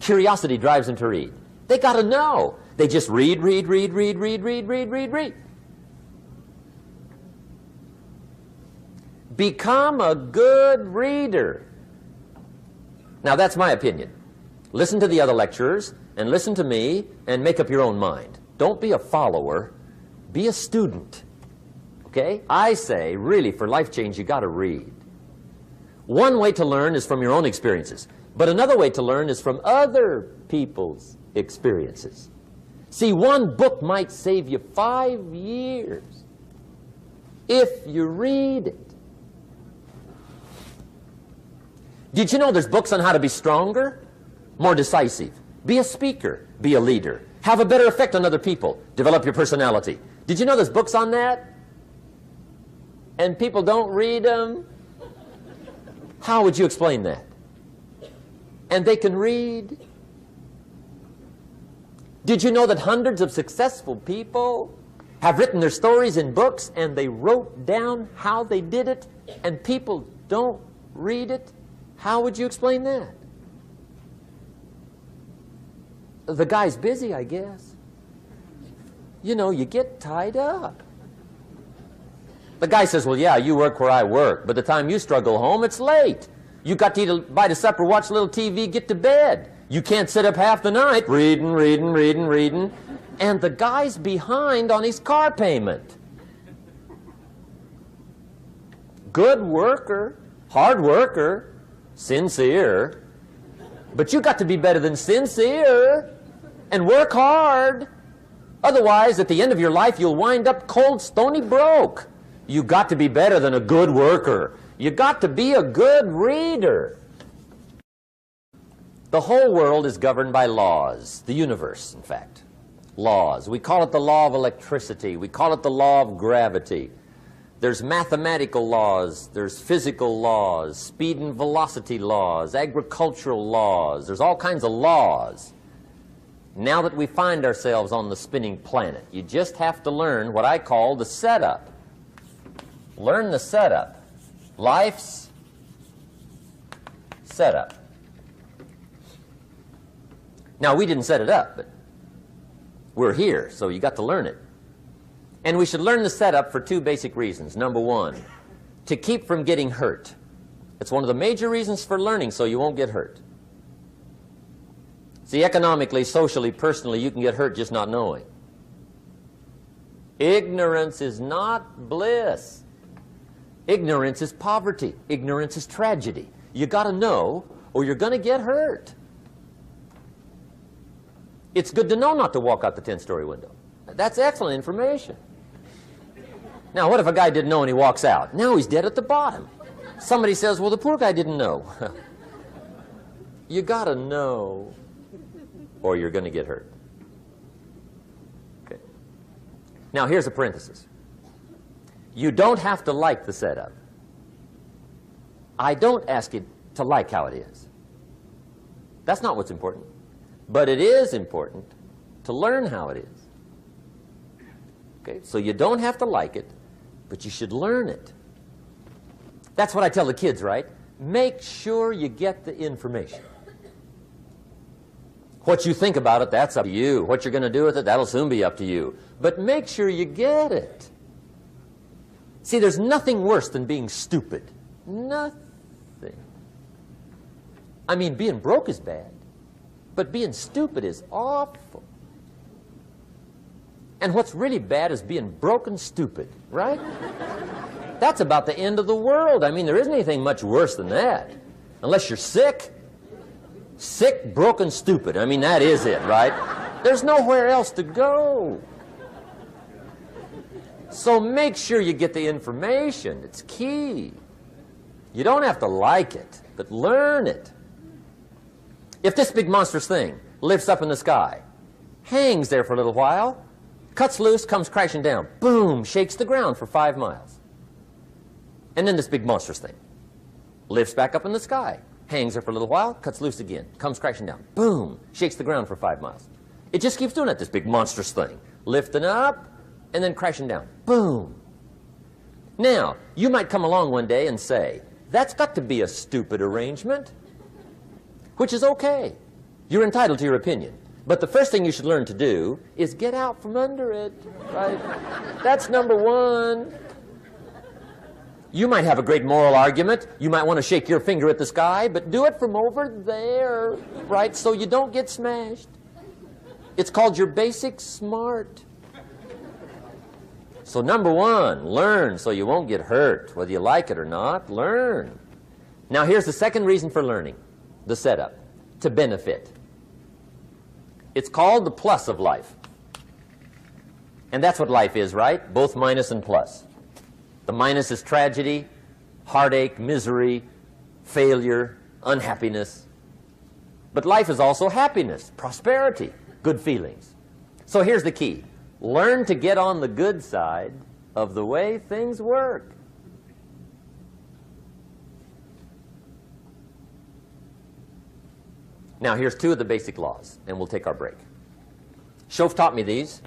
Curiosity drives them to read. They got to know. They just read. Become a good reader. Now, that's my opinion. Listen to the other lecturers and listen to me and make up your own mind. Don't be a follower. Be a student. Okay? I say, really, for life change, you got to read. One way to learn is from your own experiences, but another way to learn is from other people's experiences. See, one book might save you 5 years if you read it. Did you know there's books on how to be stronger, more decisive, be a speaker, be a leader, have a better effect on other people, develop your personality? Did you know there's books on that? And people don't read them? How would you explain that? And they can read. Did you know that hundreds of successful people have written their stories in books and they wrote down how they did it and people don't read it? How would you explain that? The guy's busy, I guess. You know, you get tied up. The guy says, well, yeah, you work where I work. By the time you struggle home, it's late. You got to eat a bite of supper, watch a little TV, get to bed. You can't sit up half the night reading. And the guy's behind on his car payment. Good worker, hard worker, sincere. But you got to be better than sincere and work hard. Otherwise, at the end of your life, you'll wind up cold, stony broke. You got to be better than a good worker. You got to be a good reader. The whole world is governed by laws. The universe, in fact. Laws. We call it the law of electricity. We call it the law of gravity. There's mathematical laws. There's physical laws. Speed and velocity laws. Agricultural laws. There's all kinds of laws. Now that we find ourselves on the spinning planet, you just have to learn what I call the setup. Learn the setup. Life's setup. Now, we didn't set it up, but we're here, so you got to learn it. And we should learn the setup for 2 basic reasons. Number 1, to keep from getting hurt. It's one of the major reasons for learning, so you won't get hurt. See, economically, socially, personally, you can get hurt just not knowing. Ignorance is not bliss. Ignorance is poverty. Ignorance is tragedy. You got to know or you're going to get hurt. It's good to know not to walk out the 10-story window. That's excellent information. Now, what if a guy didn't know and he walks out? Now he's dead at the bottom. Somebody says, well, the poor guy didn't know. You got to know or you're going to get hurt. Okay. Now, here's a parenthesis. You don't have to like the setup. I don't ask you to like how it is. That's not what's important. But it is important to learn how it is. Okay? So you don't have to like it, but you should learn it. That's what I tell the kids, right? Make sure you get the information. What you think about it, that's up to you. What you're going to do with it, that'll soon be up to you. But make sure you get it. See, there's nothing worse than being stupid. Nothing. I mean, being broke is bad, but being stupid is awful. And what's really bad is being broke and stupid, right? That's about the end of the world. I mean, there isn't anything much worse than that. Unless you're sick. Sick, broken, stupid. I mean, that is it, right? There's nowhere else to go. So make sure you get the information. It's key. You don't have to like it, but learn it. If this big monstrous thing lifts up in the sky, hangs there for a little while, cuts loose, comes crashing down, boom, shakes the ground for 5 miles. And then this big monstrous thing lifts back up in the sky, hangs there for a little while, cuts loose again, comes crashing down, boom, shakes the ground for 5 miles. It just keeps doing it, this big monstrous thing, lifting up and then crashing down, boom. Now, you might come along one day and say, that's got to be a stupid arrangement, which is okay. You're entitled to your opinion. But the first thing you should learn to do is get out from under it, right? That's number one. You might have a great moral argument. You might want to shake your finger at the sky, but do it from over there, right? So you don't get smashed. It's called your basic smart. So number one, learn so you won't get hurt. Whether you like it or not, learn. Now here's the second reason for learning, the setup, to benefit. It's called the plus of life. And that's what life is, right? Both minus and plus. The minus is tragedy, heartache, misery, failure, unhappiness. But life is also happiness, prosperity, good feelings. So here's the key. Learn to get on the good side of the way things work. Now, here's two of the basic laws, and we'll take our break. Shof taught me these.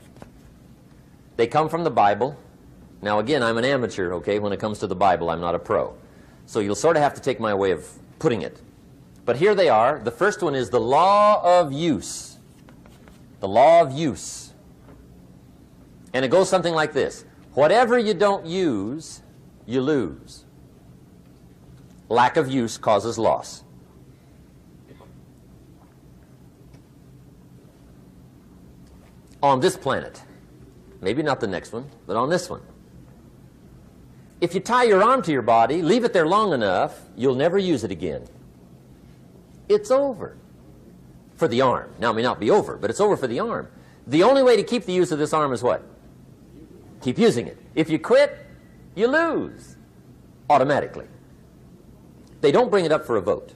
They come from the Bible. Now, again, I'm an amateur, okay? When it comes to the Bible, I'm not a pro. So you'll sort of have to take my way of putting it. But here they are. The first one is the law of use. The law of use. And it goes something like this. Whatever you don't use, you lose. Lack of use causes loss. On this planet, maybe not the next one, but on this one, if you tie your arm to your body, leave it there long enough, you'll never use it again. It's over for the arm. Now, it may not be over, but it's over for the arm. The only way to keep the use of this arm is what? Keep using it. If you quit, you lose automatically. They don't bring it up for a vote.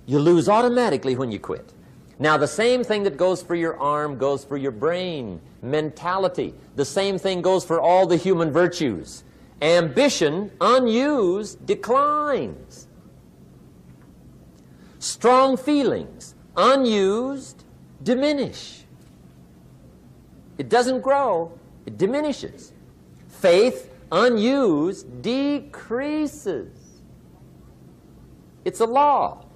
You lose automatically when you quit. Now, the same thing that goes for your arm goes for your brain, mentality. The same thing goes for all the human virtues. Ambition, unused, declines. Strong feelings, unused, diminish. It doesn't grow, it diminishes. Faith, unused, decreases. It's a law.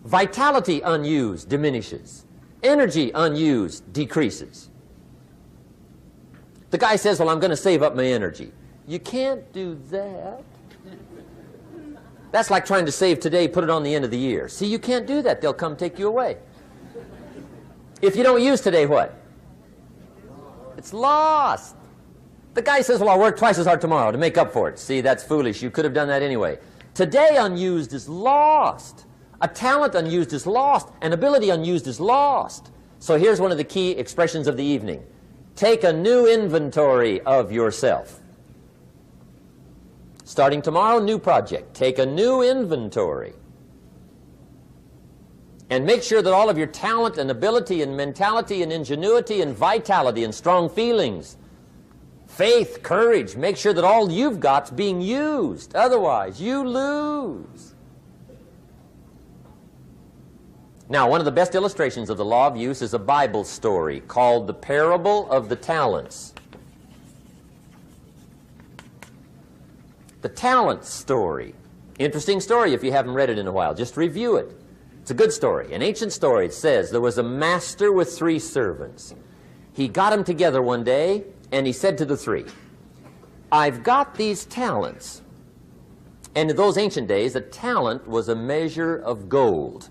Vitality unused diminishes. Energy unused decreases. The guy says, well, I'm going to save up my energy. You can't do that. That's like trying to save today, put it on the end of the year. See, you can't do that. They'll come take you away. If you don't use today, what? It's lost. The guy says, well, I'll work twice as hard tomorrow to make up for it. See, that's foolish. You could have done that anyway. Today unused is lost. A talent unused is lost. An ability unused is lost. So here's one of the key expressions of the evening. Take a new inventory of yourself. Starting tomorrow, new project. Take a new inventory. And make sure that all of your talent and ability and mentality and ingenuity and vitality and strong feelings, faith, courage, make sure that all you've got's being used. Otherwise, you lose. Now, one of the best illustrations of the law of use is a Bible story called the Parable of the Talents. The talent story. Interesting story if you haven't read it in a while. Just review it. It's a good story. An ancient story. It says there was a master with 3 servants. He got them together one day and he said to the 3, I've got these talents. And in those ancient days, a talent was a measure of gold.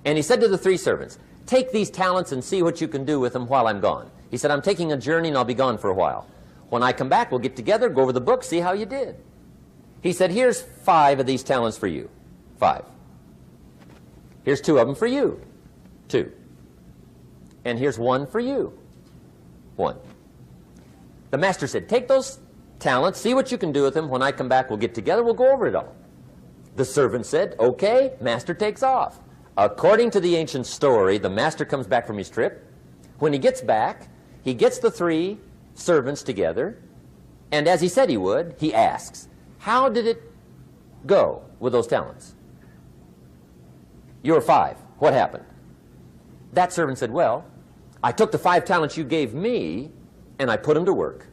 And he said to the 3 servants, take these talents and see what you can do with them while I'm gone. He said, I'm taking a journey and I'll be gone for a while. When I come back, we'll get together, go over the book, see how you did. He said, here's 5 of these talents for you. 5. Here's 2 of them for you. 2. And here's 1 for you. 1. The master said, take those talents, see what you can do with them. When I come back, we'll get together, we'll go over it all. The servant said, okay, master takes off. According to the ancient story, the master comes back from his trip. When he gets back, he gets the 3 servants together, and as he said he would, he asks, how did it go with those talents? You were 5. What happened? That servant said, well, I took the 5 talents you gave me, and I put them to work.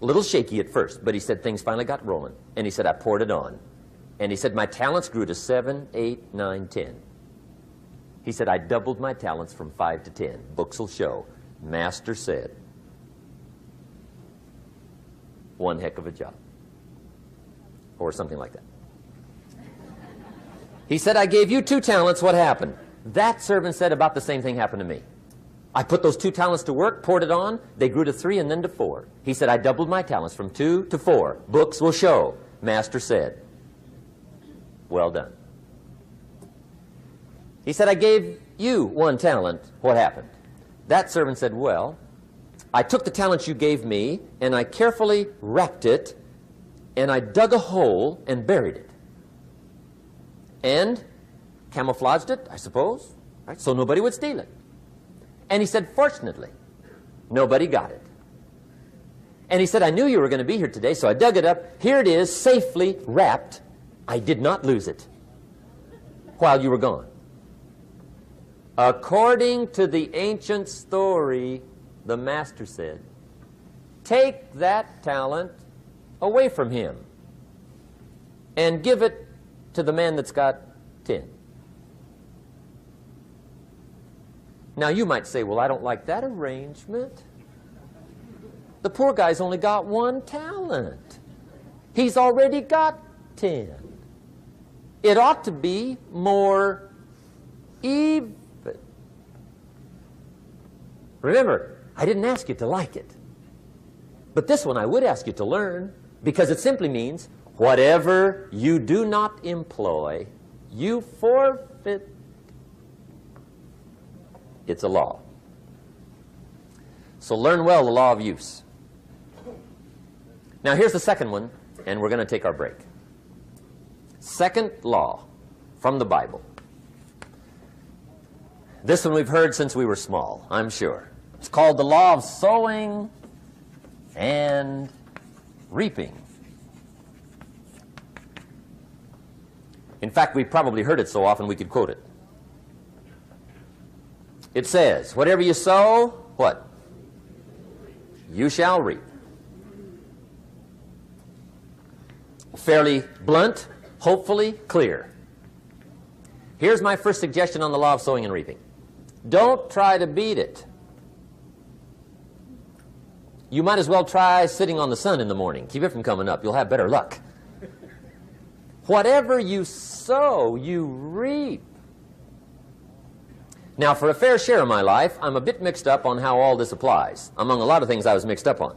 A little shaky at first, but he said things finally got rolling. And he said, I poured it on. And he said, my talents grew to 7, 8, 9, 10. He said, I doubled my talents from 5 to 10. Books will show. Master said, one heck of a job. Or something like that. He said, I gave you 2 talents. What happened? That servant said, about the same thing happened to me. I put those 2 talents to work, poured it on. They grew to 3 and then to 4. He said, I doubled my talents from 2 to 4. Books will show. Master said, well done. He said, I gave you 1 talent. What happened? That servant said, well, I took the talents you gave me, and I carefully wrapped it, and I dug a hole and buried it. And camouflaged it, I suppose, right? So nobody would steal it. And he said, fortunately, nobody got it. And he said, I knew you were going to be here today, so I dug it up. Here it is, safely wrapped. I did not lose it while you were gone. According to the ancient story, the master said, take that talent away from him and give it to the man that's got 10. Now you might say, well, I don't like that arrangement. The poor guy's only got 1 talent. He's already got 10. It ought to be more even. Remember, I didn't ask you to like it. But this one I would ask you to learn, because it simply means whatever you do not employ, you forfeit. It's a law. So learn well the law of use. Now here's the second one, and we're going to take our break. Second law from the Bible. This one we've heard since we were small, I'm sure. It's called the law of sowing and reaping. In fact, we've probably heard it so often we could quote it. It says, whatever you sow, what? You shall reap. Fairly blunt, hopefully clear. Here's my first suggestion on the law of sowing and reaping. Don't try to beat it. You might as well try sitting on the sun in the morning. Keep it from coming up. You'll have better luck. Whatever you sow, you reap. Now, for a fair share of my life, I'm a bit mixed up on how all this applies. Among a lot of things I was mixed up on.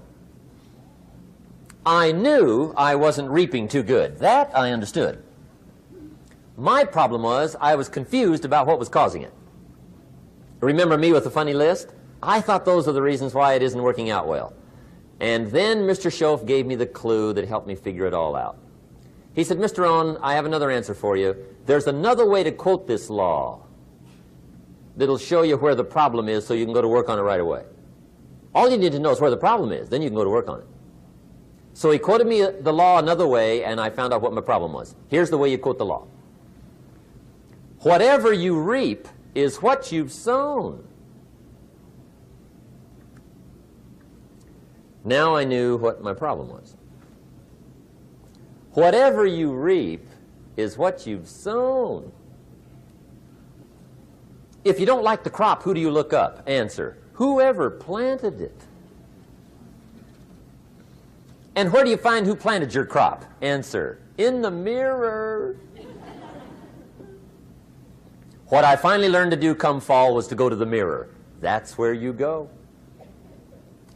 I knew I wasn't reaping too good. That I understood. My problem was I was confused about what was causing it. Remember me with the funny list? I thought those are the reasons why it isn't working out well. And then Mr. Schoaf gave me the clue that helped me figure it all out. He said, Mr. Rohn, I have another answer for you. There's another way to quote this law that'll show you where the problem is so you can go to work on it right away. All you need to know is where the problem is. Then you can go to work on it. So he quoted me the law another way, and I found out what my problem was. Here's the way you quote the law. Whatever you reap is what you've sown. Now I knew what my problem was. Whatever you reap is what you've sown. If you don't like the crop, who do you look up? Answer, whoever planted it. And where do you find who planted your crop? Answer, in the mirror. What I finally learned to do come fall was to go to the mirror. That's where you go.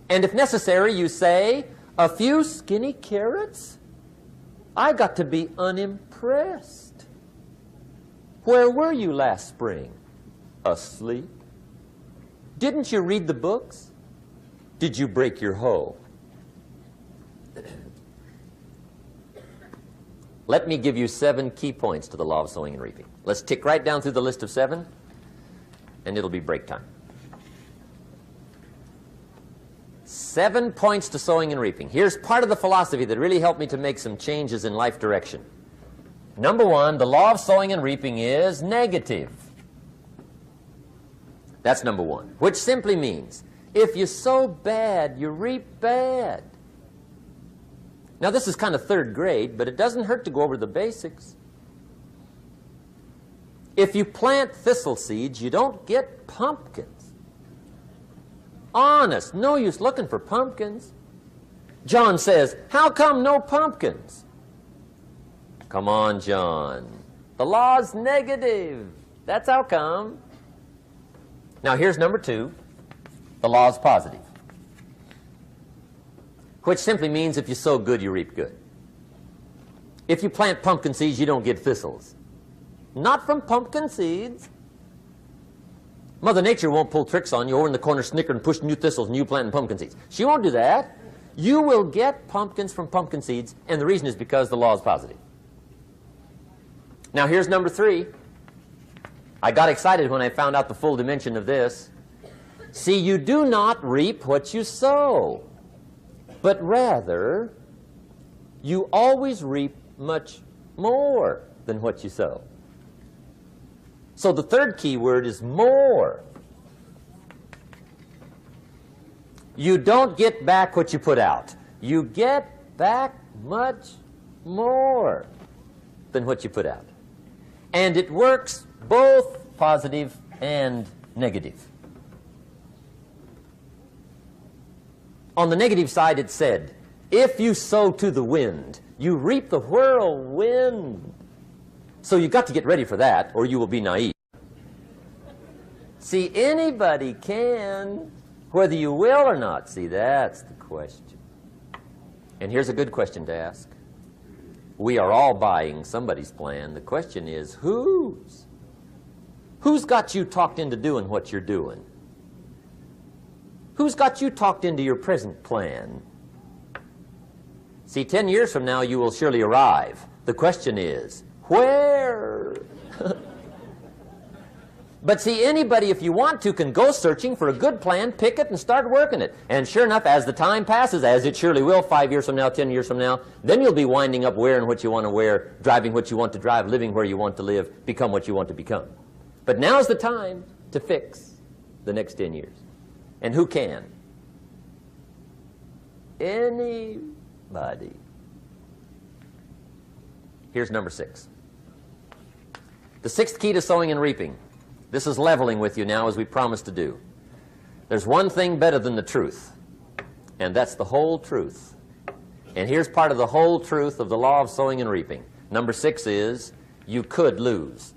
And if necessary, you say, a few skinny carrots? I got to be unimpressed. Where were you last spring? Asleep. Didn't you read the books? Did you break your hoe? Let me give you 7 key points to the law of sowing and reaping. Let's tick right down through the list of 7, and it'll be break time. 7 points to sowing and reaping. Here's part of the philosophy that really helped me to make some changes in life direction. Number 1, the law of sowing and reaping is negative. That's number 1, which simply means if you sow bad, you reap bad. Now, this is kind of 3rd grade, but it doesn't hurt to go over the basics. If you plant thistle seeds, you don't get pumpkins. Honest, no use looking for pumpkins. John says, how come no pumpkins? Come on, John. The law's negative. That's how come. Now, here's number 2. The law's positive, which simply means if you sow good, you reap good. If you plant pumpkin seeds, you don't get thistles. Not from pumpkin seeds. Mother Nature won't pull tricks on you over in the corner snickering, pushing new thistles and you planting pumpkin seeds. She won't do that. You will get pumpkins from pumpkin seeds, and the reason is because the law is positive. Now, here's number 3. I got excited when I found out the full dimension of this. See, you do not reap what you sow, but rather you always reap much more than what you sow. So the 3rd key word is more. You don't get back what you put out. You get back much more than what you put out. And it works both positive and negative. On the negative side, it said, if you sow to the wind, you reap the whirlwind. So you've got to get ready for that, or you will be naive. See, anybody can, whether you will or not. See, that's the question. And here's a good question to ask. We are all buying somebody's plan. The question is, whose? Who's got you talked into doing what you're doing? Who's got you talked into your present plan? See, 10 years from now, you will surely arrive. The question is, where? But see, anybody, if you want to, can go searching for a good plan, pick it, and start working it. And sure enough, as the time passes, as it surely will 5 years from now, 10 years from now, then you'll be winding up wearing what you want to wear, driving what you want to drive, living where you want to live, become what you want to become. But now's the time to fix the next 10 years. And who can? Anybody. Here's number 6. The 6th key to sowing and reaping. This is leveling with you now, as we promised to do. There's one thing better than the truth, and that's the whole truth. And here's part of the whole truth of the law of sowing and reaping. Number 6 is, you could lose.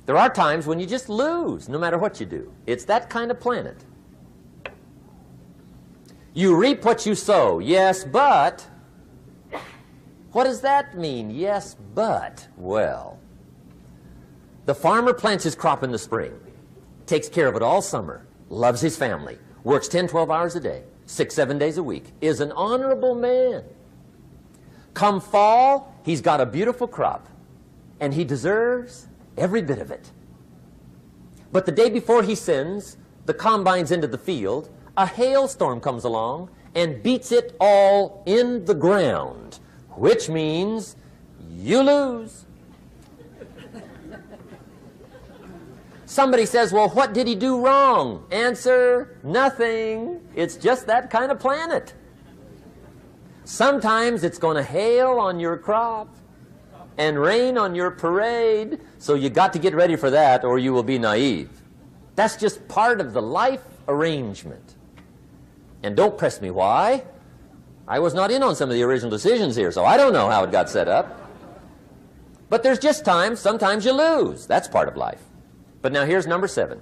There are times when you just lose, no matter what you do. It's that kind of planet. You reap what you sow, yes, but... What does that mean, yes, but? Well, the farmer plants his crop in the spring, takes care of it all summer, loves his family, works 10, 12 hours a day, 6, 7 days a week, is an honorable man. Come fall, he's got a beautiful crop, and he deserves every bit of it. But the day before he sends the combines into the field, a hailstorm comes along and beats it all in the ground, which means you lose. Somebody says, well, what did he do wrong? Answer, nothing. It's just that kind of planet. Sometimes it's going to hail on your crop and rain on your parade, so you got to get ready for that or you will be naive. That's just part of the life arrangement. And don't press me why. I was not in on some of the original decisions here, so I don't know how it got set up. But there's just times, sometimes you lose. That's part of life. But now here's number 7.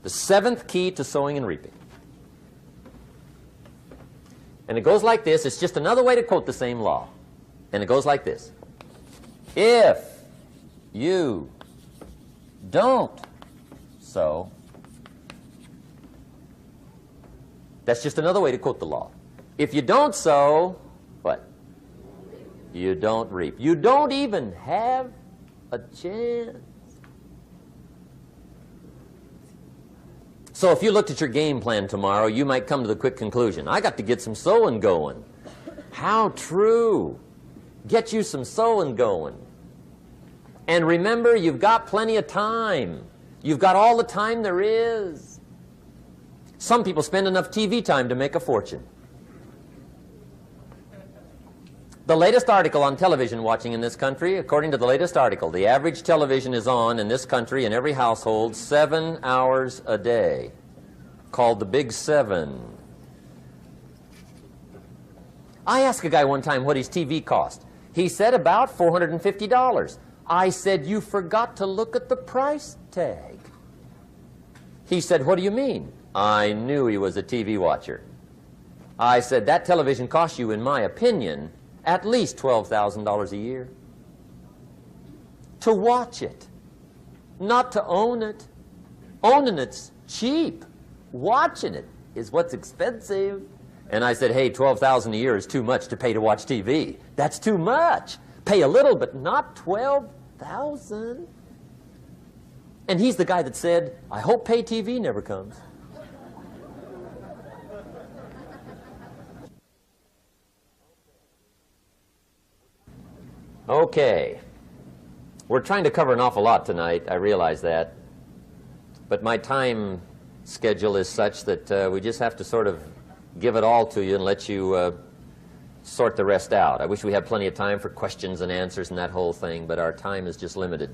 The 7th key to sowing and reaping. And it goes like this. It's just another way to quote the same law. And it goes like this. If you don't sow, that's just another way to quote the law. If you don't sow, what? You don't reap. You don't even have a chance. So if you looked at your game plan tomorrow, you might come to the quick conclusion, I got to get some sowing going. How true. Get you some sowing going. And remember, you've got plenty of time. You've got all the time there is. Some people spend enough TV time to make a fortune. The latest article on television watching in this country, according to the latest article, the average television is on in this country in every household 7 hours a day, called the Big 7. I asked a guy one time what his TV cost. He said about $450. I said, you forgot to look at the price tag. He said, what do you mean? I knew he was a TV watcher. I said, that television costs you, in my opinion, at least $12,000 a year. To watch it, not to own it. Owning it's cheap. Watching it is what's expensive. And I said, hey, $12,000 a year is too much to pay to watch TV. That's too much. Pay a little, but not $12,000. And he's the guy that said, I hope pay TV never comes. Okay. We're trying to cover an awful lot tonight. I realize that. But my time schedule is such that we just have to sort of give it all to you and let you sort the rest out. I wish we had plenty of time for questions and answers and that whole thing, but our time is just limited.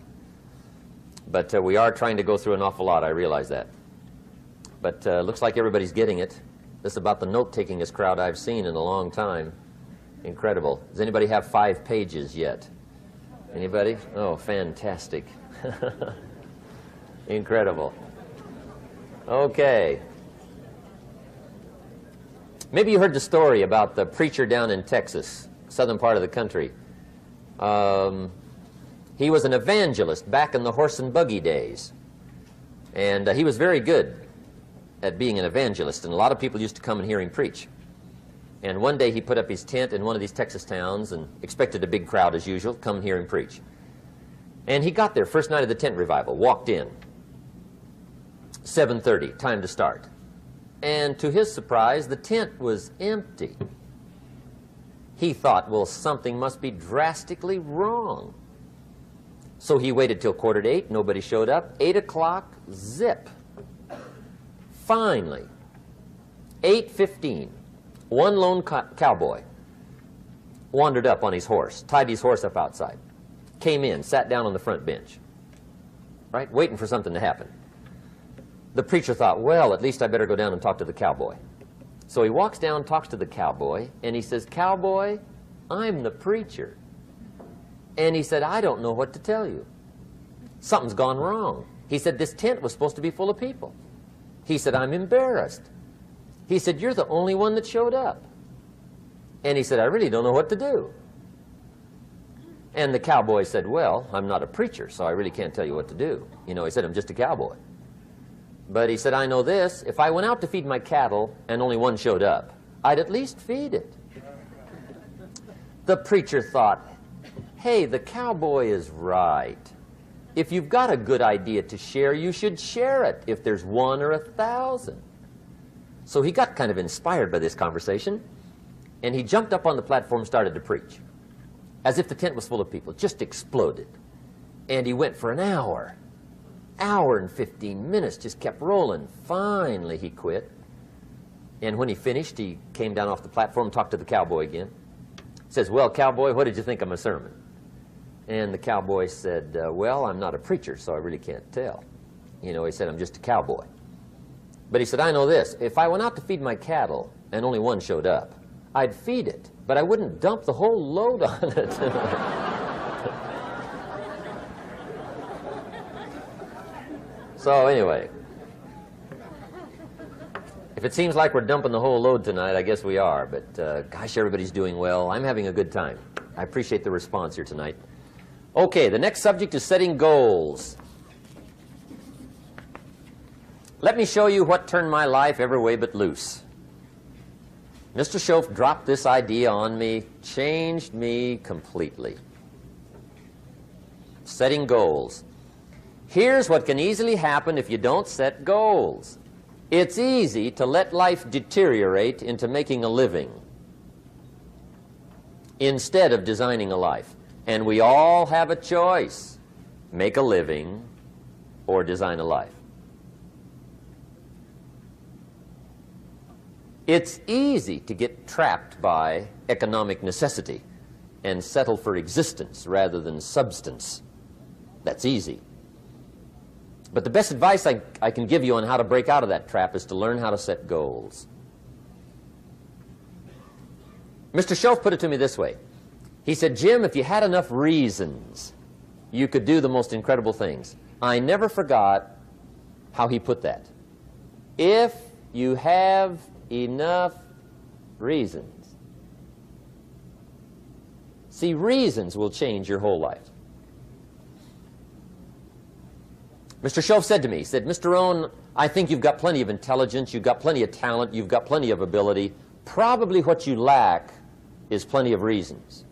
But we are trying to go through an awful lot. I realize that. But looks like everybody's getting it. This is about the note-takingest crowd I've seen in a long time. Incredible. Does anybody have 5 pages yet? Anybody? Oh, fantastic. Incredible. Okay. Maybe you heard the story about the preacher down in Texas, southern part of the country. He was an evangelist back in the horse and buggy days. And he was very good at being an evangelist, and a lot of people used to come and hear him preach. And one day he put up his tent in one of these Texas towns and expected a big crowd as usual, come hear him preach. And he got there, first night of the tent revival, walked in. 7:30, time to start. And to his surprise, the tent was empty. He thought, well, something must be drastically wrong. So he waited till 7:45, nobody showed up. 8 o'clock, zip. Finally, 8:15, one lone cowboy wandered up on his horse, tied his horse up outside, came in, sat down on the front bench, right, waiting for something to happen. The preacher thought, well, at least I better go down and talk to the cowboy. So he walks down, talks to the cowboy, and he says, Cowboy, I'm the preacher. And he said, I don't know what to tell you. Something's gone wrong. He said, this tent was supposed to be full of people. He said, I'm embarrassed. He said, you're the only one that showed up. And he said, I really don't know what to do. And the cowboy said, well, I'm not a preacher, so I really can't tell you what to do. You know, he said, I'm just a cowboy. But he said, I know this, if I went out to feed my cattle and only one showed up, I'd at least feed it. The preacher thought, hey, the cowboy is right. If you've got a good idea to share, you should share it, if there's 1 or 1,000. So he got kind of inspired by this conversation, and he jumped up on the platform and started to preach, as if the tent was full of people. It just exploded. And he went for an hour and 15 minutes, just kept rolling. Finally, he quit. And when he finished, he came down off the platform, talked to the cowboy again. He says, well, cowboy, what did you think of my sermon? And the cowboy said, well, I'm not a preacher, so I really can't tell. You know, he said, I'm just a cowboy. But he said, I know this. If I went out to feed my cattle and only one showed up, I'd feed it, but I wouldn't dump the whole load on it. So anyway, if it seems like we're dumping the whole load tonight, I guess we are. But gosh, everybody's doing well. I'm having a good time. I appreciate the response here tonight. Okay, the next subject is setting goals. Let me show you what turned my life every way but loose. Mr. Shoaf dropped this idea on me, changed me completely. Setting goals. Here's what can easily happen if you don't set goals. It's easy to let life deteriorate into making a living instead of designing a life. And we all have a choice. Make a living or design a life. It's easy to get trapped by economic necessity and settle for existence rather than substance. That's easy. But the best advice I can give you on how to break out of that trap is to learn how to set goals. Mr. Shoaf put it to me this way. He said, Jim, if you had enough reasons, you could do the most incredible things. I never forgot how he put that. If you have enough reasons. See, reasons will change your whole life. Mr. Shoaf said to me, he said, Mr. Rohn, I think you've got plenty of intelligence, you've got plenty of talent, you've got plenty of ability. Probably what you lack is plenty of reasons.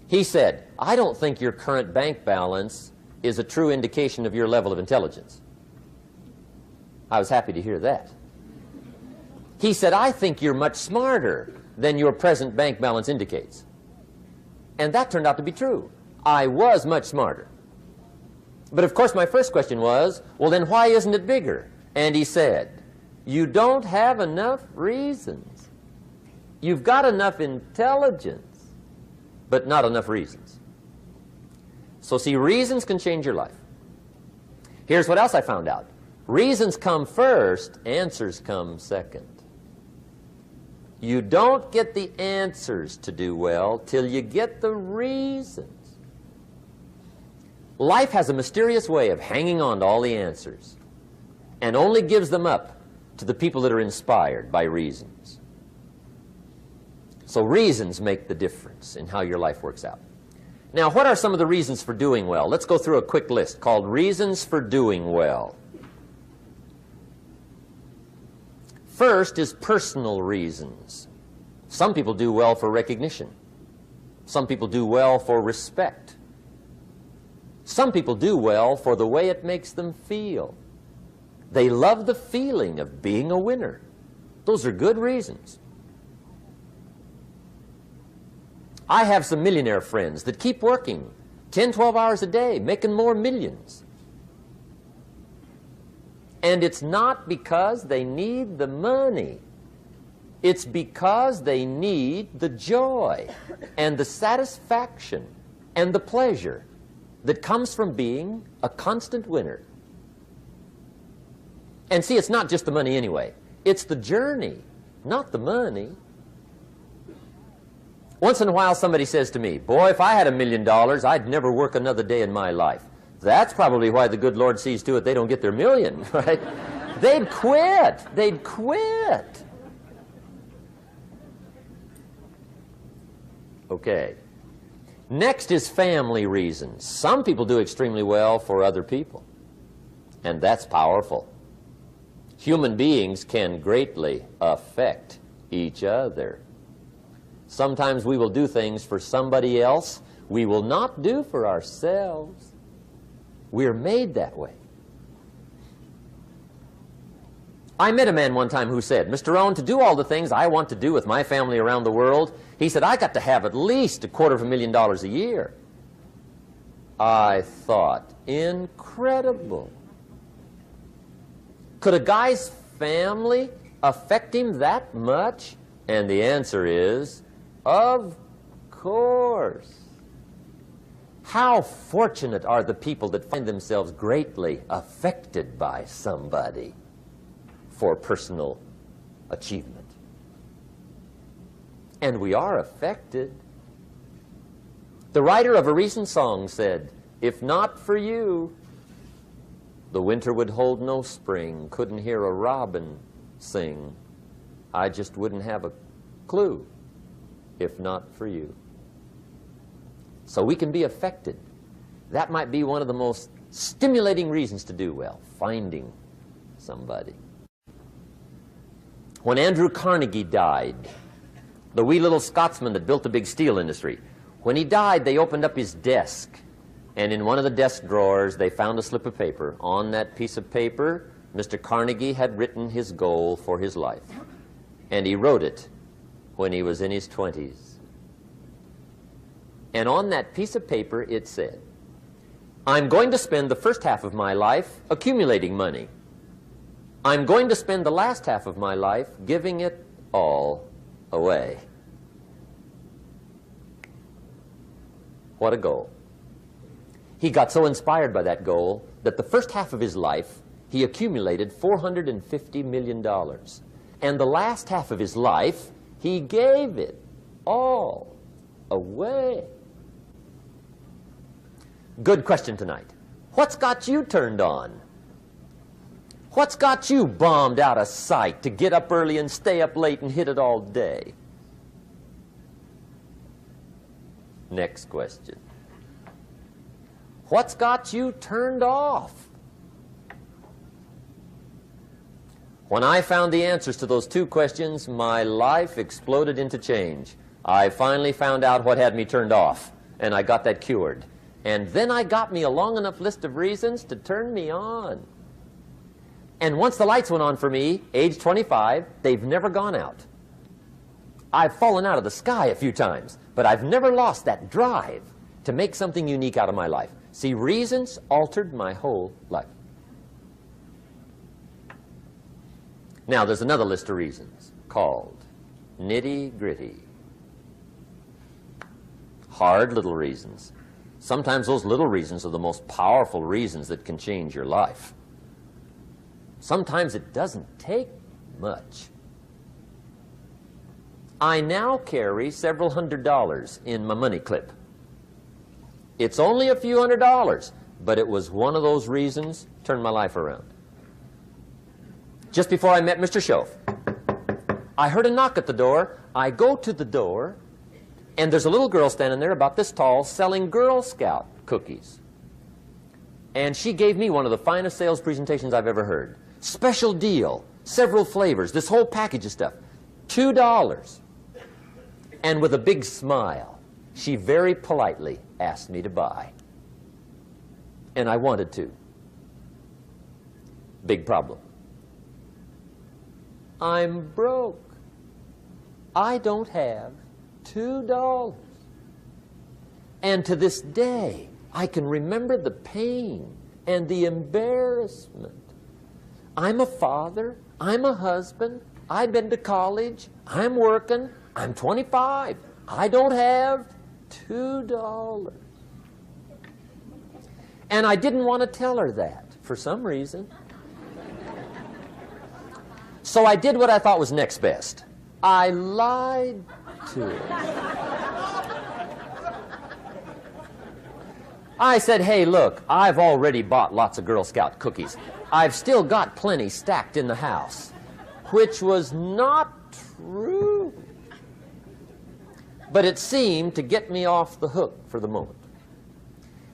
He said, I don't think your current bank balance is a true indication of your level of intelligence. I was happy to hear that. He said, I think you're much smarter than your present bank balance indicates. And that turned out to be true. I was much smarter. But of course my first question was, well then why isn't it bigger? And he said, you don't have enough reasons. You've got enough intelligence, but not enough reasons. So see, reasons can change your life. Here's what else I found out. Reasons come first, answers come second. You don't get the answers to do well till you get the reasons. Life has a mysterious way of hanging on to all the answers and only gives them up to the people that are inspired by reasons. So reasons make the difference in how your life works out. Now, what are some of the reasons for doing well? Let's go through a quick list called Reasons for Doing Well. First is personal reasons. Some people do well for recognition. Some people do well for respect. Some people do well for the way it makes them feel. They love the feeling of being a winner. Those are good reasons. I have some millionaire friends that keep working 10, 12 hours a day, making more millions. And it's not because they need the money. It's because they need the joy and the satisfaction and the pleasure that comes from being a constant winner. And see, it's not just the money anyway. It's the journey, not the money. Once in a while somebody says to me, boy, if I had $1 million, I'd never work another day in my life. That's probably why the good Lord sees to it they don't get their million, right? They'd quit. They'd quit. Okay. Next is family reasons. Some people do extremely well for other people, and that's powerful. Human beings can greatly affect each other. Sometimes we will do things for somebody else we will not do for ourselves. We're made that way. I met a man one time who said, Mr. Rohn, to do all the things I want to do with my family around the world, he said, I got to have at least $250,000 a year. I thought, incredible. Could a guy's family affect him that much? And the answer is, of course. How fortunate are the people that find themselves greatly affected by somebody for personal achievement. And we are affected. The writer of a recent song said, "If not for you, the winter would hold no spring, couldn't hear a robin sing. I just wouldn't have a clue if not for you." So we can be affected. That might be one of the most stimulating reasons to do well, finding somebody. When Andrew Carnegie died, the wee little Scotsman that built the big steel industry, when he died, they opened up his desk, and in one of the desk drawers, they found a slip of paper. On that piece of paper, Mr. Carnegie had written his goal for his life, and he wrote it when he was in his 20s. And on that piece of paper, it said, "I'm going to spend the first half of my life accumulating money. I'm going to spend the last half of my life giving it all away." What a goal. He got so inspired by that goal that the first half of his life, he accumulated $450 million. And the last half of his life, he gave it all away. Good question tonight. What's got you turned on? What's got you bombed out of sight to get up early and stay up late and hit it all day? Next question. What's got you turned off? When I found the answers to those two questions, my life exploded into change. I finally found out what had me turned off, and I got that cured. And then I got me a long enough list of reasons to turn me on. And once the lights went on for me, age 25, they've never gone out. I've fallen out of the sky a few times, but I've never lost that drive to make something unique out of my life. See, reasons altered my whole life. Now, there's another list of reasons called nitty-gritty. Hard little reasons. Sometimes those little reasons are the most powerful reasons that can change your life. Sometimes it doesn't take much. I now carry several $100s in my money clip. It's only a few $100s, but it was one of those reasons turned my life around. Just before I met Mr. Schoaf, I heard a knock at the door. I go to the door, and there's a little girl standing there about this tall selling Girl Scout cookies. And she gave me one of the finest sales presentations I've ever heard. Special deal, several flavors, this whole package of stuff, $2. And with a big smile, she very politely asked me to buy. And I wanted to. Big problem. I'm broke. I don't have $2. And to this day, I can remember the pain and the embarrassment. I'm a father. I'm a husband. I've been to college. I'm working. I'm 25. I don't have $2. And I didn't want to tell her that for some reason. So I did what I thought was next best. I lied to her. I said, "Hey, look, I've already bought lots of Girl Scout cookies. I've still got plenty stacked in the house," which was not true. But it seemed to get me off the hook for the moment.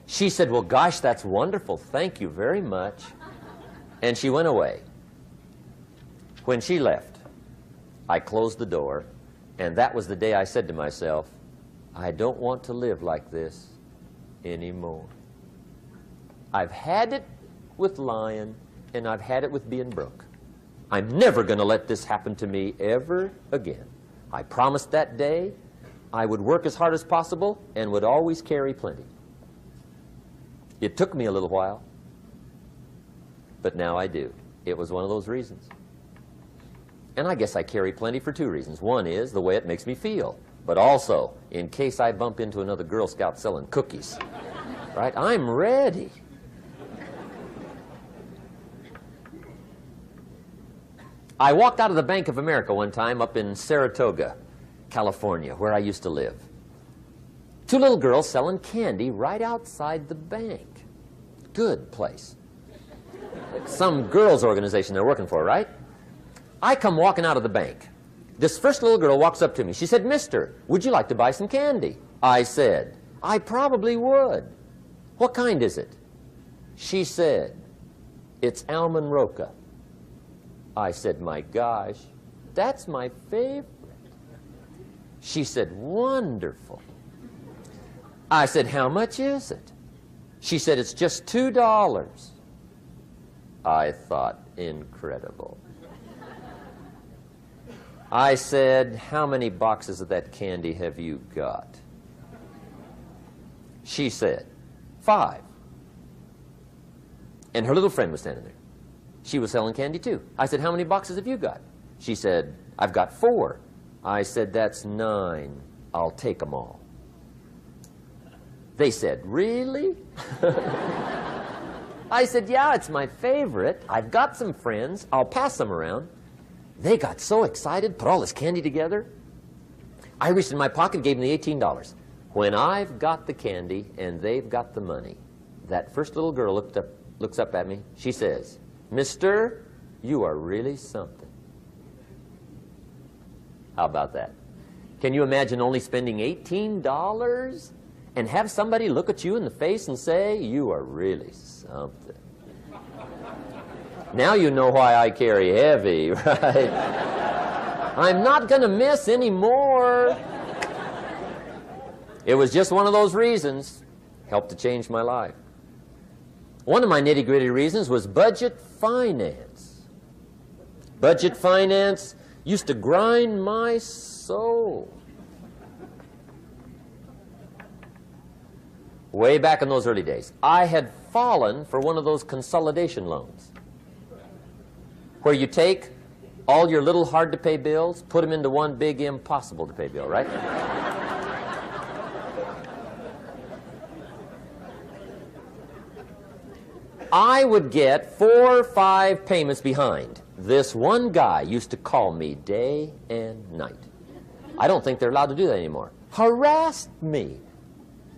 She said, "Well, gosh, that's wonderful. Thank you very much." And she went away. When she left, I closed the door, and that was the day I said to myself, I don't want to live like this anymore. I've had it with lying, and I've had it with being broke. I'm never going to let this happen to me ever again. I promised that day I would work as hard as possible and would always carry plenty. It took me a little while, but now I do. It was one of those reasons. And I guess I carry plenty for two reasons. One is the way it makes me feel, but also in case I bump into another Girl Scout selling cookies. right? I'm ready. I walked out of the Bank of America one time up in Saratoga, California, where I used to live. Two little girls selling candy right outside the bank. Good place. Some girls' organization they're working for, right? I come walking out of the bank. This first little girl walks up to me. She said, "Mister, would you like to buy some candy?" I said, "I probably would." "What kind is it?" She said, "It's almond roca." I said, "My gosh, that's my favorite." She said, "Wonderful." I said, "How much is it?" She said, "It's just $2. I thought, incredible. I said, "How many boxes of that candy have you got?" She said, 5. And her little friend was standing there. She was selling candy too. I said, "How many boxes have you got?" She said, "I've got 4. I said, "That's 9. I'll take them all." They said, "Really?" I said, "Yeah, it's my favorite. I've got some friends. I'll pass them around." They got so excited, put all this candy together. I reached in my pocket, gave them the $18. When I've got the candy and they've got the money, that first little girl looks up at me. She says, "Mister, you are really something." How about that? Can you imagine only spending $18 and have somebody look at you in the face and say, "You are really something"? Now you know why I carry heavy, right? I'm not going to miss anymore. It was just one of those reasons. Helped to change my life. One of my nitty-gritty reasons was budget finance. Budget finance used to grind my soul. Way back in those early days, I had fallen for one of those consolidation loans, where you take all your little hard-to-pay bills, put them into one big impossible-to-pay bill, right? I would get 4 or 5 payments behind. This one guy used to call me day and night. I don't think they're allowed to do that anymore. Harassed me.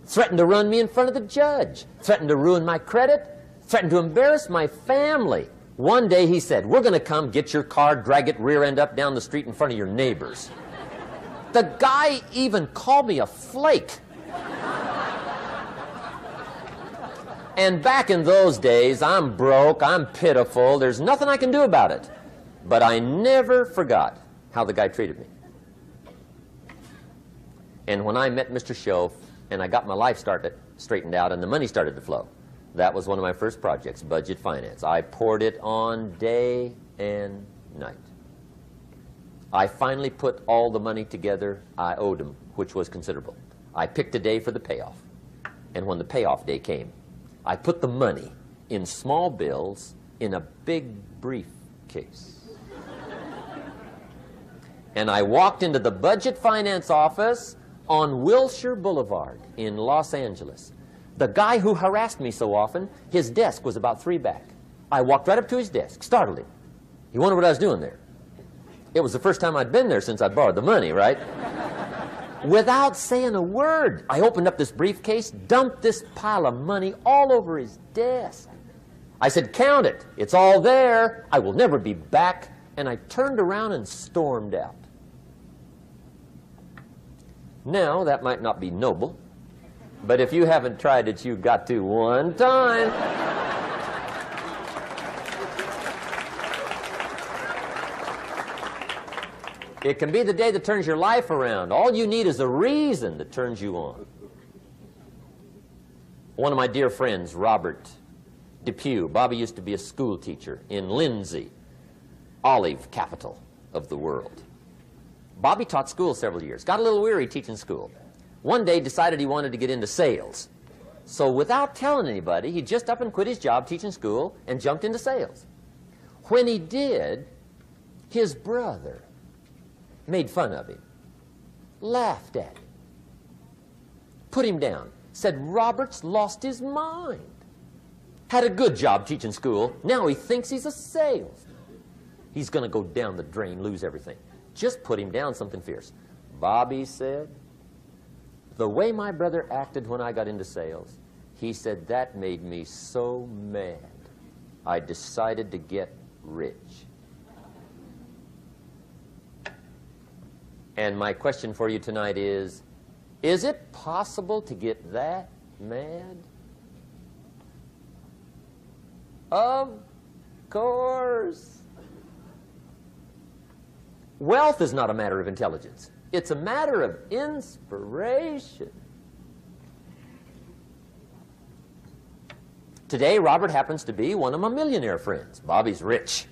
Threatened to run me in front of the judge. Threatened to ruin my credit. Threatened to embarrass my family. One day he said, "We're going to come get your car, drag it rear end up down the street in front of your neighbors." The guy even called me a flake. And back in those days, I'm broke, I'm pitiful, there's nothing I can do about it. But I never forgot how the guy treated me. And when I met Mr. Schoaf and I got my life straightened out and the money started to flow, that was one of my first projects, budget finance. I poured it on day and night. I finally put all the money together I owed him, which was considerable. I picked a day for the payoff. And when the payoff day came, I put the money in small bills in a big briefcase. And I walked into the budget finance office on Wilshire Boulevard in Los Angeles. The guy who harassed me so often, his desk was about 3 back. I walked right up to his desk, startled him. He wondered what I was doing there. It was the first time I'd been there since I'd borrowed the money, right? Without saying a word, I opened up this briefcase, dumped this pile of money all over his desk. I said, "Count it. It's all there. I will never be back." And I turned around and stormed out. Now, that might not be noble, but if you haven't tried it, you've got to one time. It can be the day that turns your life around. All you need is a reason that turns you on. One of my dear friends, Robert Depew, Bobby used to be a school teacher in Lindsay, olive capital of the world. Bobby taught school several years, got a little weary teaching school. One day decided he wanted to get into sales. So without telling anybody, he just up and quit his job teaching school and jumped into sales. When he did, his brother made fun of him, laughed at him, put him down. said Robert's lost his mind. Had a good job teaching school. Now he thinks he's a salesman. He's going to go down the drain, lose everything. Just put him down something fierce. Bobby said, the way my brother acted when I got into sales, he said that made me so mad, I decided to get rich. And my question for you tonight is it possible to get that mad? Of course. Wealth is not a matter of intelligence. It's a matter of inspiration. Today, Robert happens to be one of my millionaire friends. Bobby's rich.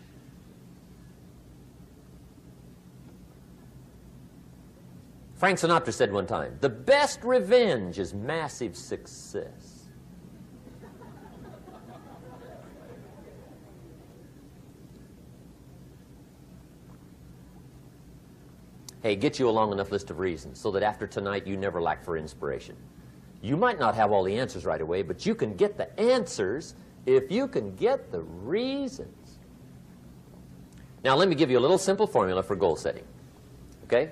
Frank Sinatra said one time, the best revenge is massive success. Hey, get you a long enough list of reasons so that after tonight you never lack for inspiration. You might not have all the answers right away, but you can get the answers if you can get the reasons. Now, let me give you a little simple formula for goal setting. Okay?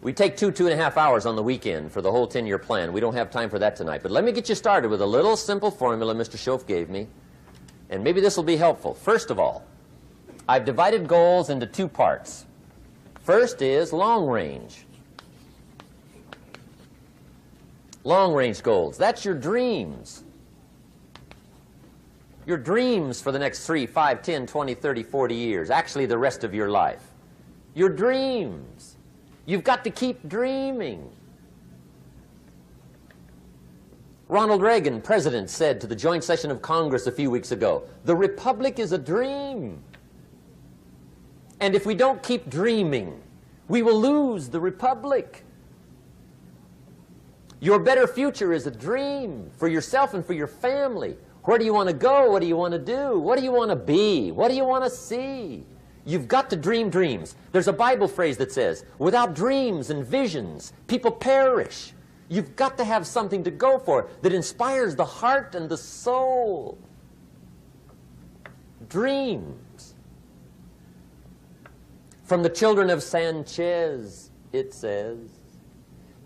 We take 2.5 hours on the weekend for the whole 10-year plan. We don't have time for that tonight. But let me get you started with a little simple formula Mr. Schoaf gave me. And maybe this will be helpful. First of all, I've divided goals into two parts. First is long range. Long range goals. That's your dreams. Your dreams for the next 3, 5, 10, 20, 30, 40 years. Actually, the rest of your life. Your dreams. You've got to keep dreaming. Ronald Reagan, president, said to the joint session of Congress a few weeks ago, the Republic is a dream. And if we don't keep dreaming, we will lose the Republic. Your better future is a dream for yourself and for your family. Where do you want to go? What do you want to do? What do you want to be? What do you want to see? You've got to dream dreams. There's a Bible phrase that says, without dreams and visions, people perish. You've got to have something to go for that inspires the heart and the soul. Dreams. From the children of Sanchez, it says,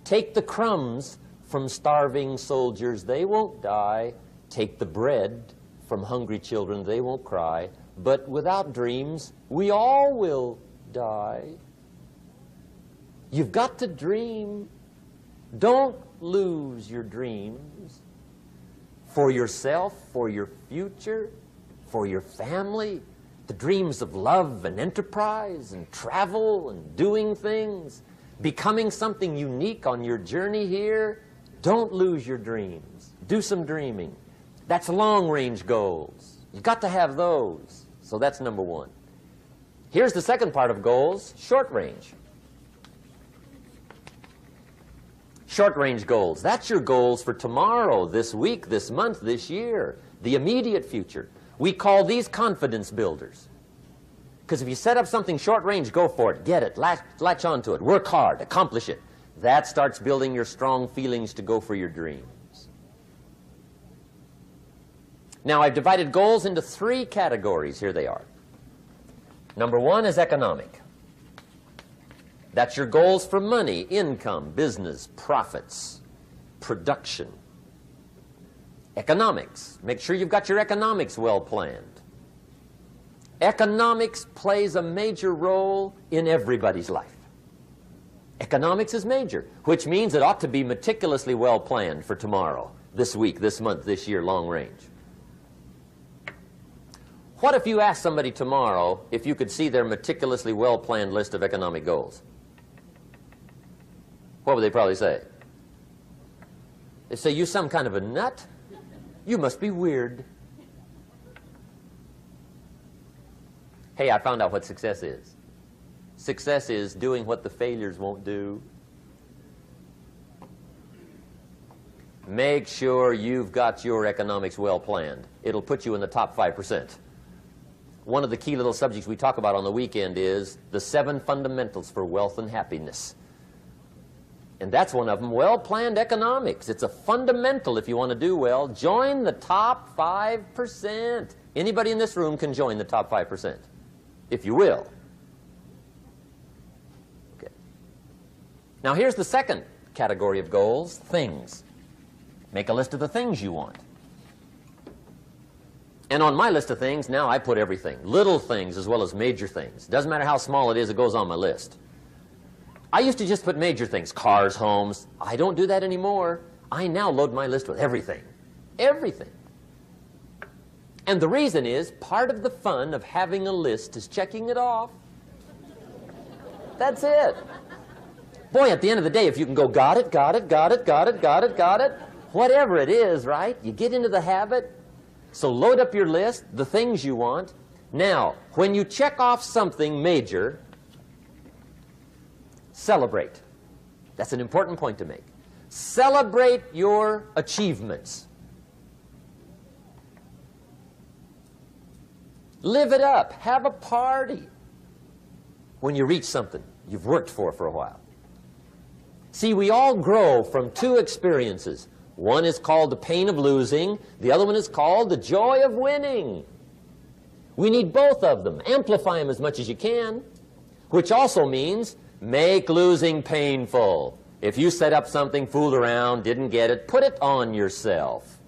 take the crumbs from starving soldiers, they won't die. Take the bread from hungry children, they won't cry. But without dreams, we all will die. You've got to dream. Don't lose your dreams for yourself, for your future, for your family. The dreams of love and enterprise and travel and doing things, becoming something unique on your journey here. Don't lose your dreams. Do some dreaming. That's long-range goals. You've got to have those. So that's number one. Here's the second part of goals, short range. Short-range goals. That's your goals for tomorrow, this week, this month, this year, the immediate future. We call these confidence builders. Because if you set up something short-range, go for it, get it, latch onto it, work hard, accomplish it. That starts building your strong feelings to go for your dreams. Now, I've divided goals into 3 categories. Here they are. Number 1 is economic. That's your goals for money, income, business, profits, production. Economics. Make sure you've got your economics well planned. Economics plays a major role in everybody's life. Economics is major, which means it ought to be meticulously well planned for tomorrow, this week, this month, this year, long range. What if you asked somebody tomorrow if you could see their meticulously well-planned list of economic goals? What would they probably say? They'd say, you some kind of a nut? You must be weird. Hey, I found out what success is. Success is doing what the failures won't do. Make sure you've got your economics well planned. It'll put you in the top 5%. One of the key little subjects we talk about on the weekend is the 7 fundamentals for wealth and happiness. And that's one of them, well-planned economics. It's a fundamental if you want to do well. Join the top 5%. Anybody in this room can join the top 5%, if you will. Okay. Now here's the second category of goals, things. Make a list of the things you want. And on my list of things, now I put everything. Little things as well as major things. Doesn't matter how small it is, it goes on my list. I used to just put major things, cars, homes. I don't do that anymore. I now load my list with everything. Everything. And the reason is, part of the fun of having a list is checking it off. That's it. Boy, at the end of the day, if you can go, got it, got it, got it, got it, got it, got it, whatever it is, right? You get into the habit. So load up your list, the things you want. Now, when you check off something major, celebrate. That's an important point to make. Celebrate your achievements. Live it up. Have a party when you reach something you've worked for a while. See, we all grow from two experiences. One is called the pain of losing. The other one is called the joy of winning. We need both of them. Amplify them as much as you can, which also means make losing painful. If you set up something, fooled around, didn't get it, put it on yourself.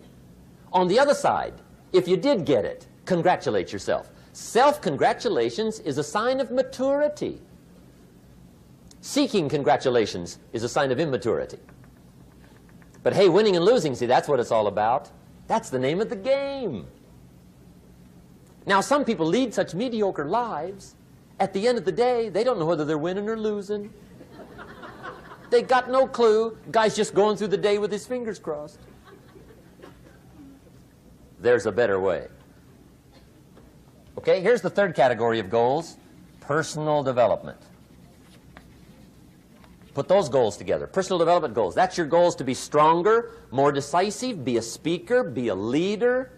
On the other side, if you did get it, congratulate yourself. Self-congratulations is a sign of maturity. Seeking congratulations is a sign of immaturity. But hey, winning and losing, see, that's what it's all about. That's the name of the game. Now, some people lead such mediocre lives, at the end of the day, they don't know whether they're winning or losing. They got no clue. Guy's just going through the day with his fingers crossed. There's a better way. Okay, here's the third category of goals, personal development. Put those goals together. Personal development goals. That's your goals to be stronger, more decisive, be a speaker, be a leader,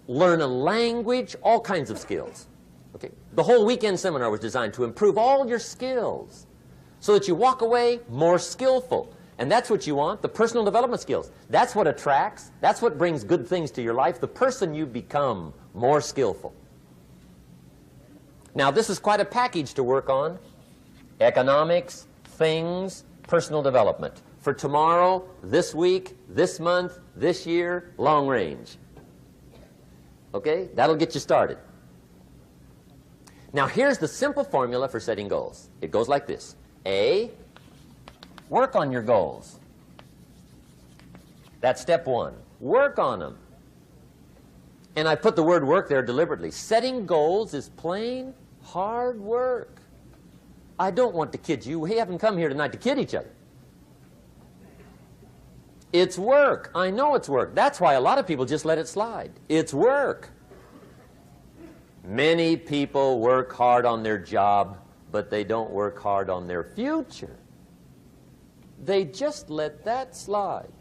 learn a language, all kinds of skills. Okay. The whole weekend seminar was designed to improve all your skills so that you walk away more skillful. And that's what you want, the personal development skills. That's what attracts, that's what brings good things to your life, the person you become more skillful. Now, this is quite a package to work on. Economics, things, personal development. For tomorrow, this week, this month, this year, long range. Okay? That'll get you started. Now, here's the simple formula for setting goals. It goes like this. A, work on your goals. That's step one. Work on them. And I put the word work there deliberately. Setting goals is plain hard work. I don't want to kid you. We haven't come here tonight to kid each other. It's work. I know it's work. That's why a lot of people just let it slide. It's work. Many people work hard on their job, but they don't work hard on their future. They just let that slide.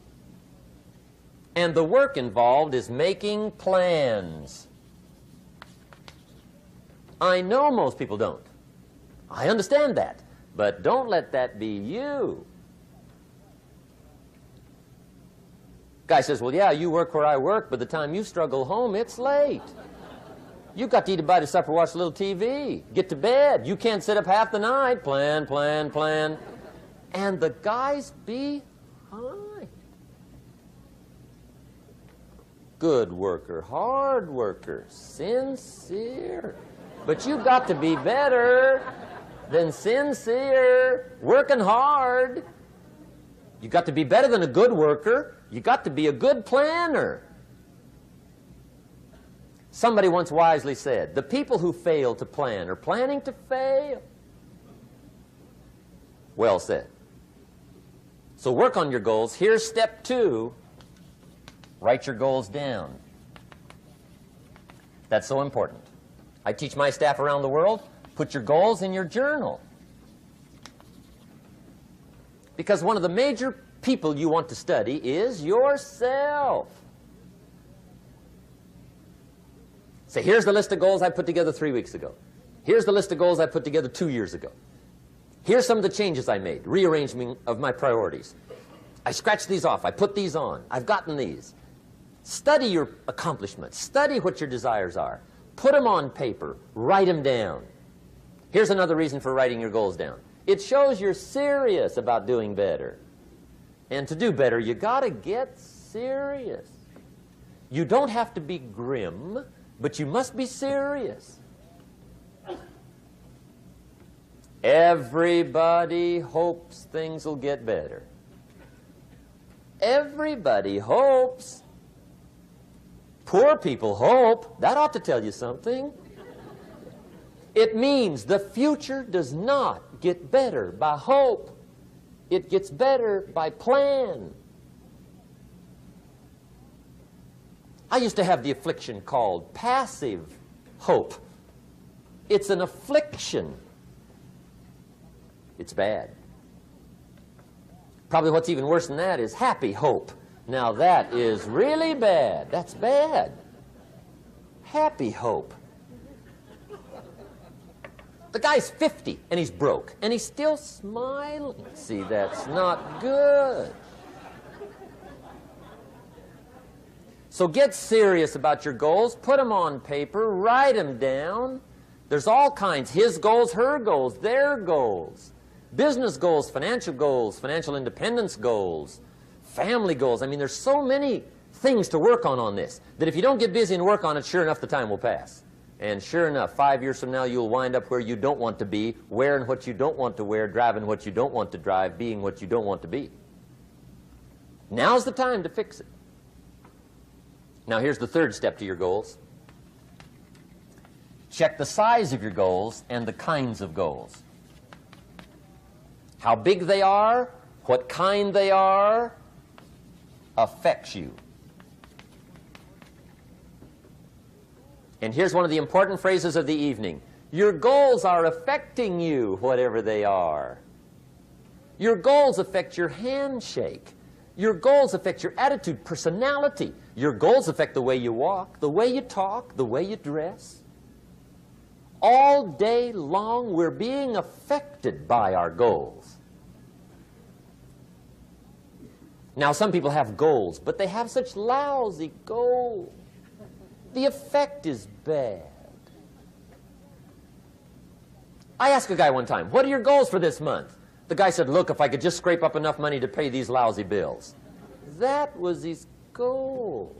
And the work involved is making plans. I know most people don't. I understand that, but don't let that be you. Guy says, well, yeah, you work where I work, but the time you struggle home, it's late. You've got to eat a bite of supper, watch a little TV, get to bed. You can't sit up half the night. Plan, plan, plan. And the guy's behind. Good worker, hard worker, sincere. But you've got to be better than sincere, working hard. You've got to be better than a good worker. You've got to be a good planner. Somebody once wisely said, the people who fail to plan are planning to fail. Well said. So work on your goals. Here's step 2. Write your goals down. That's so important. I teach my staff around the world, put your goals in your journal. Because one of the major people you want to study is yourself. Say, here's the list of goals I put together 3 weeks ago. Here's the list of goals I put together 2 years ago. Here's some of the changes I made, rearrangement of my priorities. I scratched these off. I put these on. I've gotten these. Study your accomplishments. Study what your desires are. Put them on paper. Write them down. Here's another reason for writing your goals down. It shows you're serious about doing better. And to do better, you got to get serious. You don't have to be grim, but you must be serious. Everybody hopes things will get better. Everybody hopes. Poor people hope. That ought to tell you something. It means the future does not get better by hope. It gets better by plan. I used to have the affliction called passive hope. It's an affliction. It's bad. Probably what's even worse than that is happy hope. Now that is really bad. That's bad. Happy hope. The guy's 50 and he's broke and he's still smiling. See, that's not good. So get serious about your goals. Put them on paper. Write them down. There's all kinds. His goals, her goals, their goals. Business goals, financial independence goals, family goals. I mean, there's so many things to work on this that if you don't get busy and work on it, sure enough, the time will pass. And sure enough, 5 years from now, you'll wind up where you don't want to be, wearing what you don't want to wear, driving what you don't want to drive, being what you don't want to be. Now's the time to fix it. Now, here's the third step to your goals. Check the size of your goals and the kinds of goals. How big they are, what kind they are, affects you. And here's one of the important phrases of the evening. Your goals are affecting you, whatever they are. Your goals affect your handshake. Your goals affect your attitude, personality. Your goals affect the way you walk, the way you talk, the way you dress. All day long, we're being affected by our goals. Now, some people have goals, but they have such lousy goals. The effect is bad. I asked a guy one time, what are your goals for this month? The guy said, look, if I could just scrape up enough money to pay these lousy bills. That was his goal.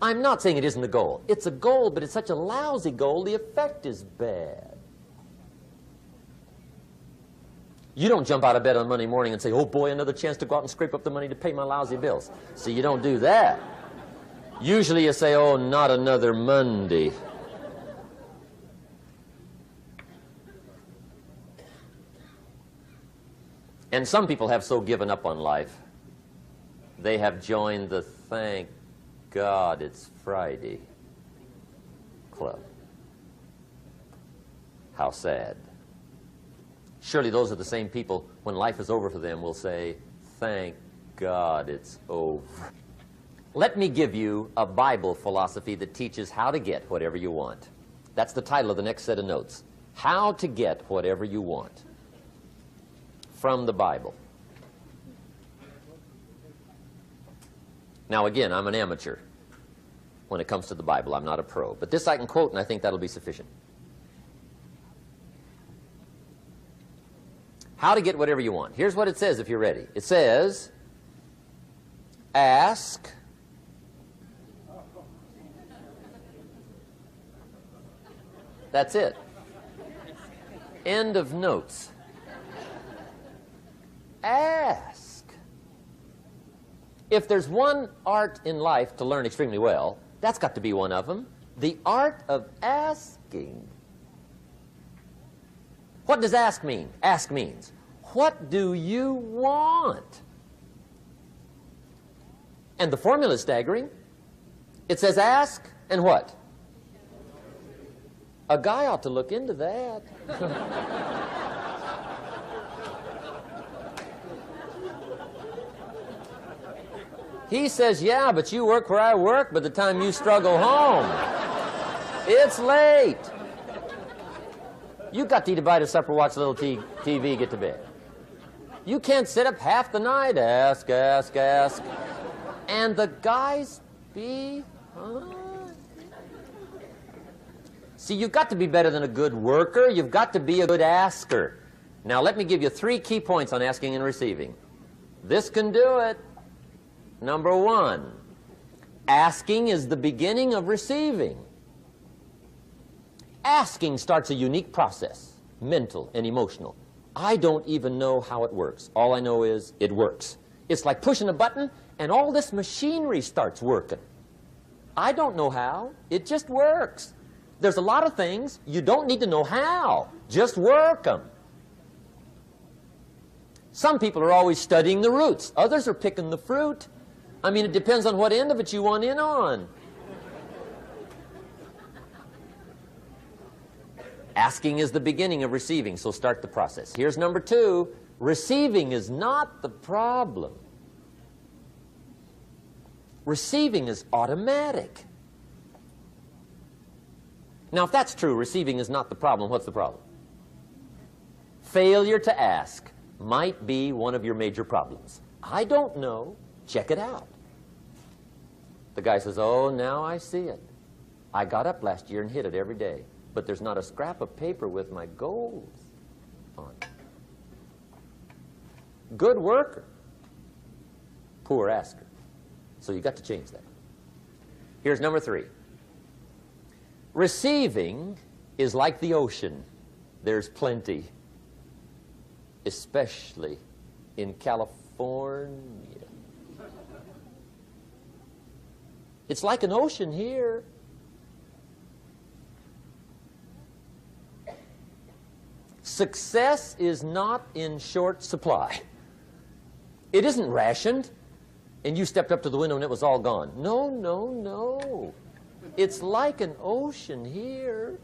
I'm not saying it isn't a goal. It's a goal, but it's such a lousy goal, the effect is bad. You don't jump out of bed on Monday morning and say, oh boy, another chance to go out and scrape up the money to pay my lousy bills. See, you don't do that. Usually you say, oh, not another Monday. And some people have so given up on life, they have joined the thank God it's Friday club. How sad. Surely those are the same people, when life is over for them, will say, thank God it's over. Let me give you a Bible philosophy that teaches how to get whatever you want. That's the title of the next set of notes. How to get whatever you want. From the Bible. Now again, I'm an amateur when it comes to the Bible. I'm not a pro. But this I can quote, and I think that'll be sufficient. How to get whatever you want. Here's what it says if you're ready. It says, ask, that's it. End of notes. Ask. If there's one art in life to learn extremely well, that's got to be one of them. The art of asking. What does ask mean? Ask means, what do you want? And the formula is staggering. It says ask and what? A guy ought to look into that. He says, yeah, but you work where I work. By the time you struggle home, it's late. You got to eat a bite of supper, watch a little TV, get to bed. You can't sit up half the night, ask. And the guys behind. See, you've got to be better than a good worker. You've got to be a good asker. Now, let me give you 3 key points on asking and receiving. This can do it. Number 1, asking is the beginning of receiving. Asking starts a unique process, mental and emotional. I don't even know how it works. All I know is it works. It's like pushing a button and all this machinery starts working. I don't know how. It just works. There's a lot of things you don't need to know how. Just work them. Some people are always studying the roots. Others are picking the fruit. I mean, it depends on what end of it you want in on. Asking is the beginning of receiving, so start the process. Here's number 2. Receiving is not the problem. Receiving is automatic. Now, if that's true, receiving is not the problem, what's the problem? Failure to ask might be one of your major problems. I don't know. Check it out. The guy says, oh, now I see it. I got up last year and hit it every day, but there's not a scrap of paper with my goals on it. Good worker, poor asker. So you got to change that. Here's number 3. Receiving is like the ocean. There's plenty, especially in California. It's like an ocean here. Success is not in short supply. It isn't rationed, and you stepped up to the window and it was all gone. No, no, no. It's like an ocean here.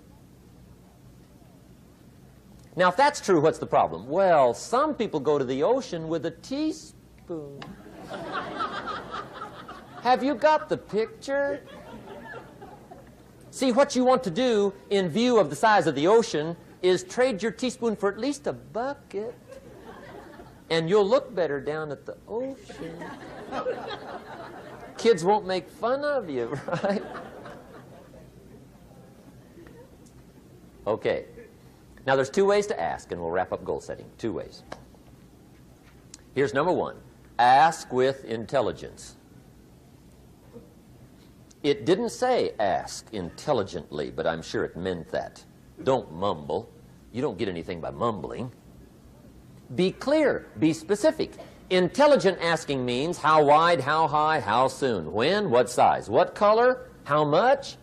Now, if that's true, what's the problem? Well, some people go to the ocean with a teaspoon. Have you got the picture? See, what you want to do in view of the size of the ocean is trade your teaspoon for at least a bucket, and you'll look better down at the ocean. Kids won't make fun of you, right? Okay. Now, there's 2 ways to ask, and we'll wrap up goal setting. 2 ways. Here's number 1. Ask with intelligence. It didn't say ask intelligently, but I'm sure it meant that. Don't mumble. You don't get anything by mumbling. Be clear. Be specific. Intelligent asking means how wide, how high, how soon, when, what size, what color, how much.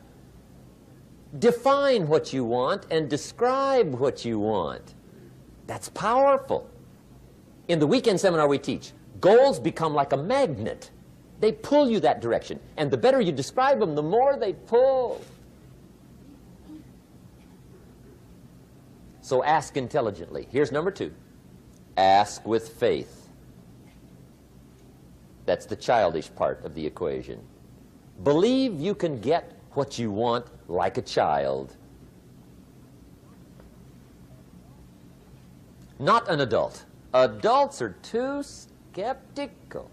Define what you want and describe what you want. That's powerful. In the weekend seminar we teach, goals become like a magnet. They pull you that direction. And the better you describe them, the more they pull. So ask intelligently. Here's number 2. Ask with faith. That's the childish part of the equation. Believe you can get what you want like a child. Not an adult. Adults are too skeptical.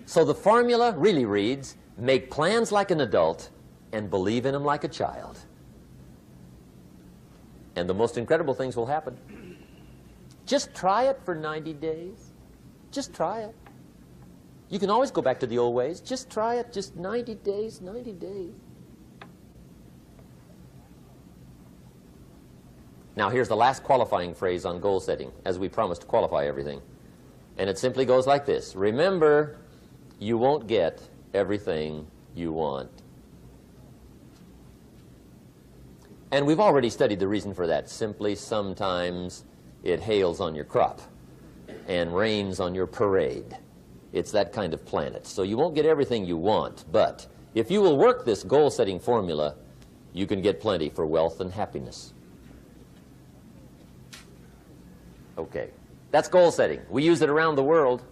So the formula really reads, make plans like an adult and believe in them like a child. And the most incredible things will happen. Just try it for 90 days. Just try it. You can always go back to the old ways. Just try it, just 90 days, 90 days. Now, here's the last qualifying phrase on goal setting, as we promised to qualify everything. And it simply goes like this. Remember, you won't get everything you want. And we've already studied the reason for that. Simply, sometimes it hails on your crop and rains on your parade. It's that kind of planet. So you won't get everything you want, but if you will work this goal-setting formula, you can get plenty for wealth and happiness. Okay, that's goal setting. We use it around the world.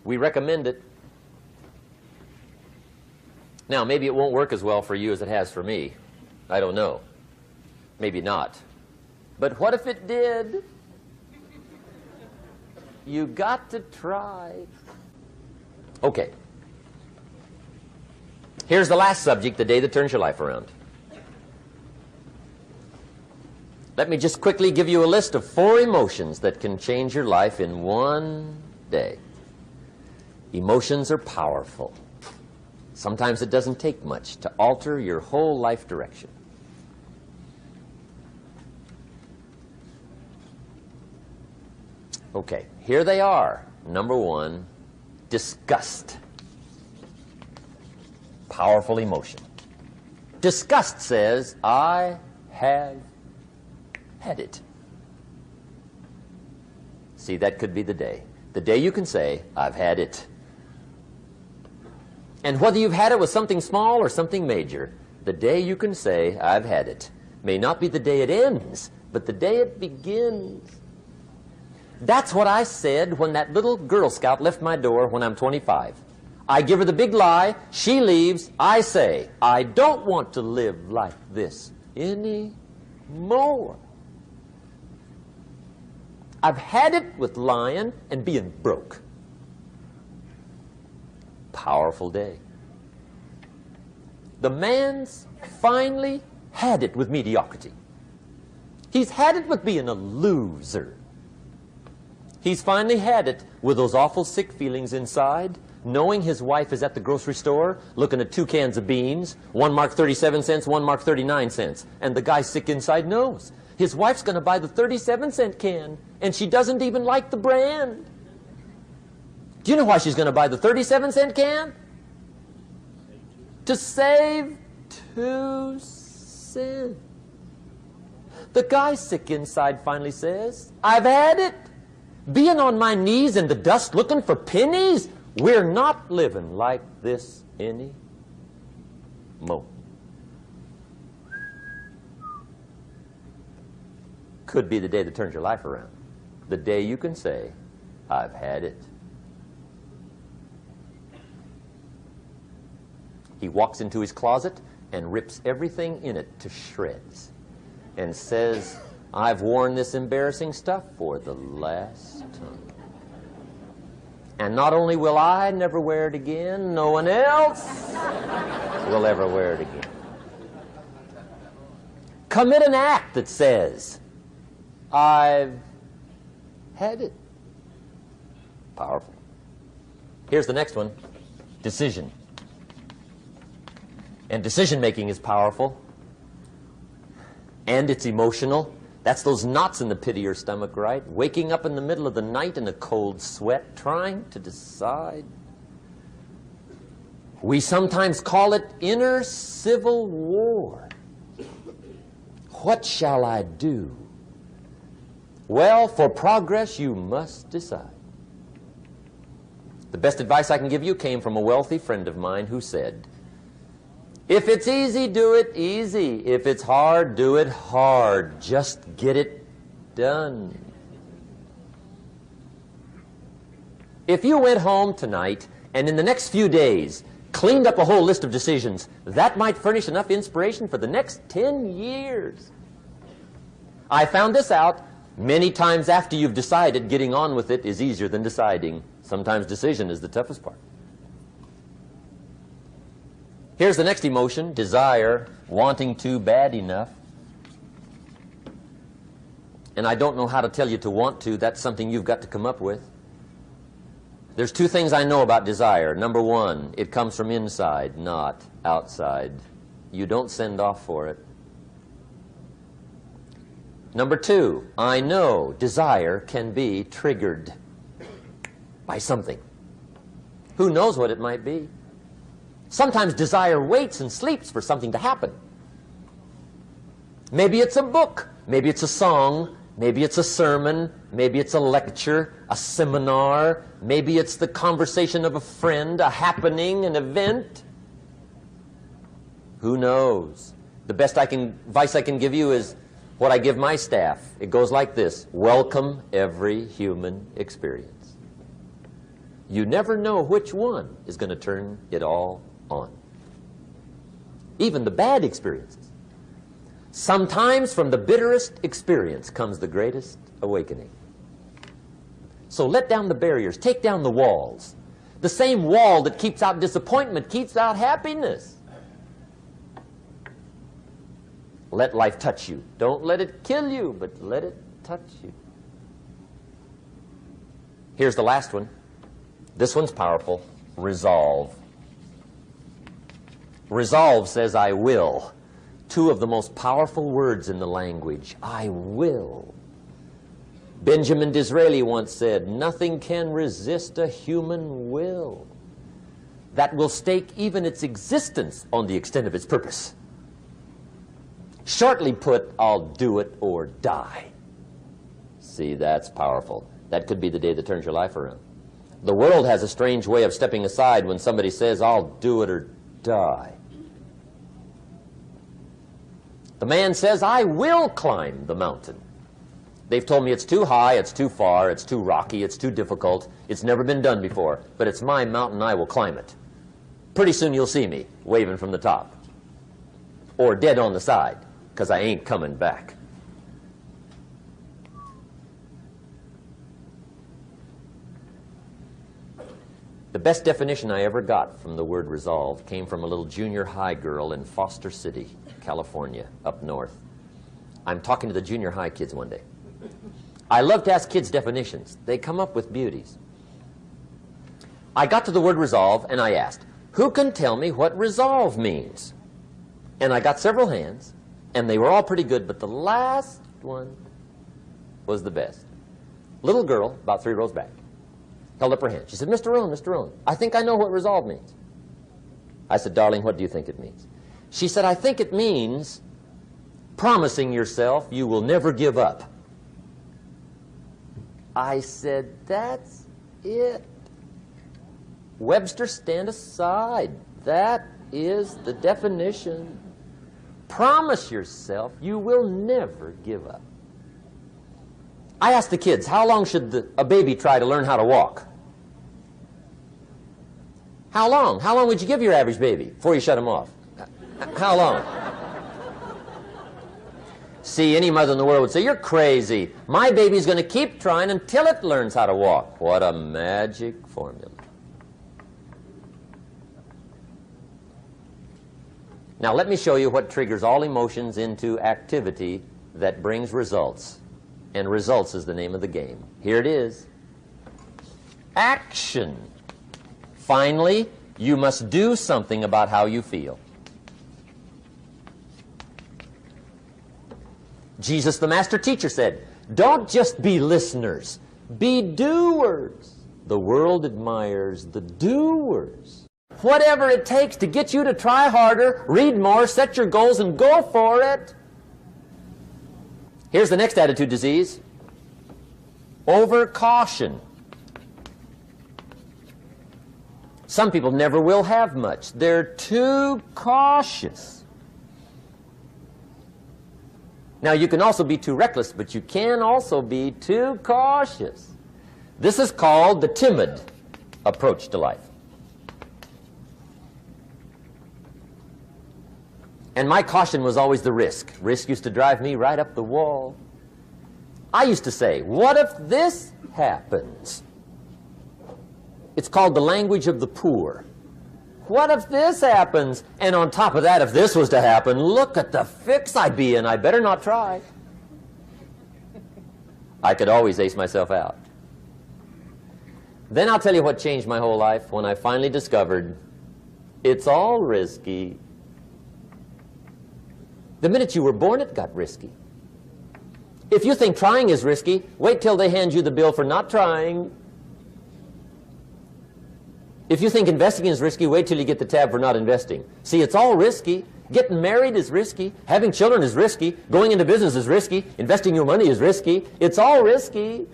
We recommend it. Now, maybe it won't work as well for you as it has for me. I don't know. Maybe not. But what if it did? You got to try. Okay. Here's the last subject, the day that turns your life around. Let me just quickly give you a list of 4 emotions that can change your life in one day. Emotions are powerful. Sometimes it doesn't take much to alter your whole life direction. Okay, here they are. Number 1, disgust. Powerful emotion. Disgust says, I have had it. See, that could be the day. The day you can say, I've had it. And whether you've had it with something small or something major, the day you can say, I've had it, may not be the day it ends, but the day it begins. That's what I said when that little Girl Scout left my door when I'm 25. I give her the big lie, she leaves, I say, I don't want to live like this anymore. I've had it with lying and being broke. Powerful day. The man's finally had it with mediocrity. He's had it with being a loser. He's finally had it with those awful sick feelings inside, knowing his wife is at the grocery store looking at 2 cans of beans, one marked 37 cents, one marked 39 cents. And the guy sick inside knows his wife's going to buy the 37-cent can, and she doesn't even like the brand. Do you know why she's going to buy the 37-cent can? To save 2 cents. The guy sick inside finally says, I've had it. Being on my knees in the dust looking for pennies, we're not living like this anymore. Could be the day that turns your life around. The day you can say, I've had it. He walks into his closet and rips everything in it to shreds and says, I've worn this embarrassing stuff for the last time. And not only will I never wear it again, no one else will ever wear it again. Commit an act that says, I've had it. Powerful. Here's the next one. Decision. And decision-making is powerful. And it's emotional. That's those knots in the pit of your stomach, right? Waking up in the middle of the night in a cold sweat, trying to decide. We sometimes call it inner civil war. What shall I do? Well, for progress, you must decide. The best advice I can give you came from a wealthy friend of mine who said, if it's easy, do it easy. If it's hard, do it hard. Just get it done. If you went home tonight and in the next few days cleaned up a whole list of decisions, that might furnish enough inspiration for the next 10 years. I found this out many times after you've decided. Getting on with it is easier than deciding. Sometimes decision is the toughest part. Here's the next emotion, desire, wanting to bad enough. And I don't know how to tell you to want to. That's something you've got to come up with. There's 2 things I know about desire. Number 1, it comes from inside, not outside. You don't send off for it. Number 2, I know desire can be triggered by something. Who knows what it might be? Sometimes desire waits and sleeps for something to happen. Maybe it's a book, maybe it's a song, maybe it's a sermon, maybe it's a lecture, a seminar, maybe it's the conversation of a friend, a happening, an event. Who knows? The best advice I can give you is what I give my staff. It goes like this: welcome every human experience. You never know which one is going to turn it all on. Even the bad experiences. Sometimes from the bitterest experience comes the greatest awakening. So let down the barriers, take down the walls. The same wall that keeps out disappointment keeps out happiness. Let life touch you. Don't let it kill you, but let it touch you. Here's the last one. This one's powerful. Resolve. Resolve says, I will. Two of the most powerful words in the language. I will. Benjamin Disraeli once said, nothing can resist a human will that will stake even its existence on the extent of its purpose. Shortly put, I'll do it or die. See, that's powerful. That could be the day that turns your life around. The world has a strange way of stepping aside when somebody says, I'll do it or die. The man says, I will climb the mountain. They've told me it's too high, it's too far, it's too rocky, it's too difficult, it's never been done before, but it's my mountain, I will climb it. Pretty soon you'll see me waving from the top. Or dead on the side, because I ain't coming back. The best definition I ever got from the word resolve came from a little junior high girl in Foster City, California, up north. I'm talking to the junior high kids one day. I love to ask kids definitions. They come up with beauties. I got to the word resolve and I asked, who can tell me what resolve means? And I got several hands, and they were all pretty good, but the last one was the best. Little girl, about 3 rows back, held up her hand. She said, Mr. Rohn, I think I know what resolve means. I said, darling, what do you think it means? She said, I think it means promising yourself you will never give up. I said, that's it. Webster, stand aside. That is the definition. Promise yourself you will never give up. I asked the kids, how long should a baby try to learn how to walk? How long? How long would you give your average baby before you shut him off? How long? See, any mother in the world would say, you're crazy. My baby's going to keep trying until it learns how to walk. What a magic formula. Now let me show you what triggers all emotions into activity that brings results. And results is the name of the game. Here it is. Action. Finally, you must do something about how you feel. Jesus, the master teacher, said, don't just be listeners, be doers. The world admires the doers. Whatever it takes to get you to try harder, read more, set your goals, and go for it. Here's the next attitude disease. Over-caution. Some people never will have much. They're too cautious. Now, you can also be too reckless, but you can also be too cautious. This is called the timid approach to life. And my caution was always the risk. Risk used to drive me right up the wall. I used to say, what if this happens? It's called the language of the poor. What if this happens? And on top of that, if this was to happen, look at the fix I'd be in. I better not try. I could always ace myself out. Then I'll tell you what changed my whole life when I finally discovered it's all risky. The minute you were born, it got risky. If you think trying is risky, wait till they hand you the bill for not trying. If you think investing is risky, wait till you get the tab for not investing. See, it's all risky. Getting married is risky. Having children is risky. Going into business is risky. Investing your money is risky. It's all risky.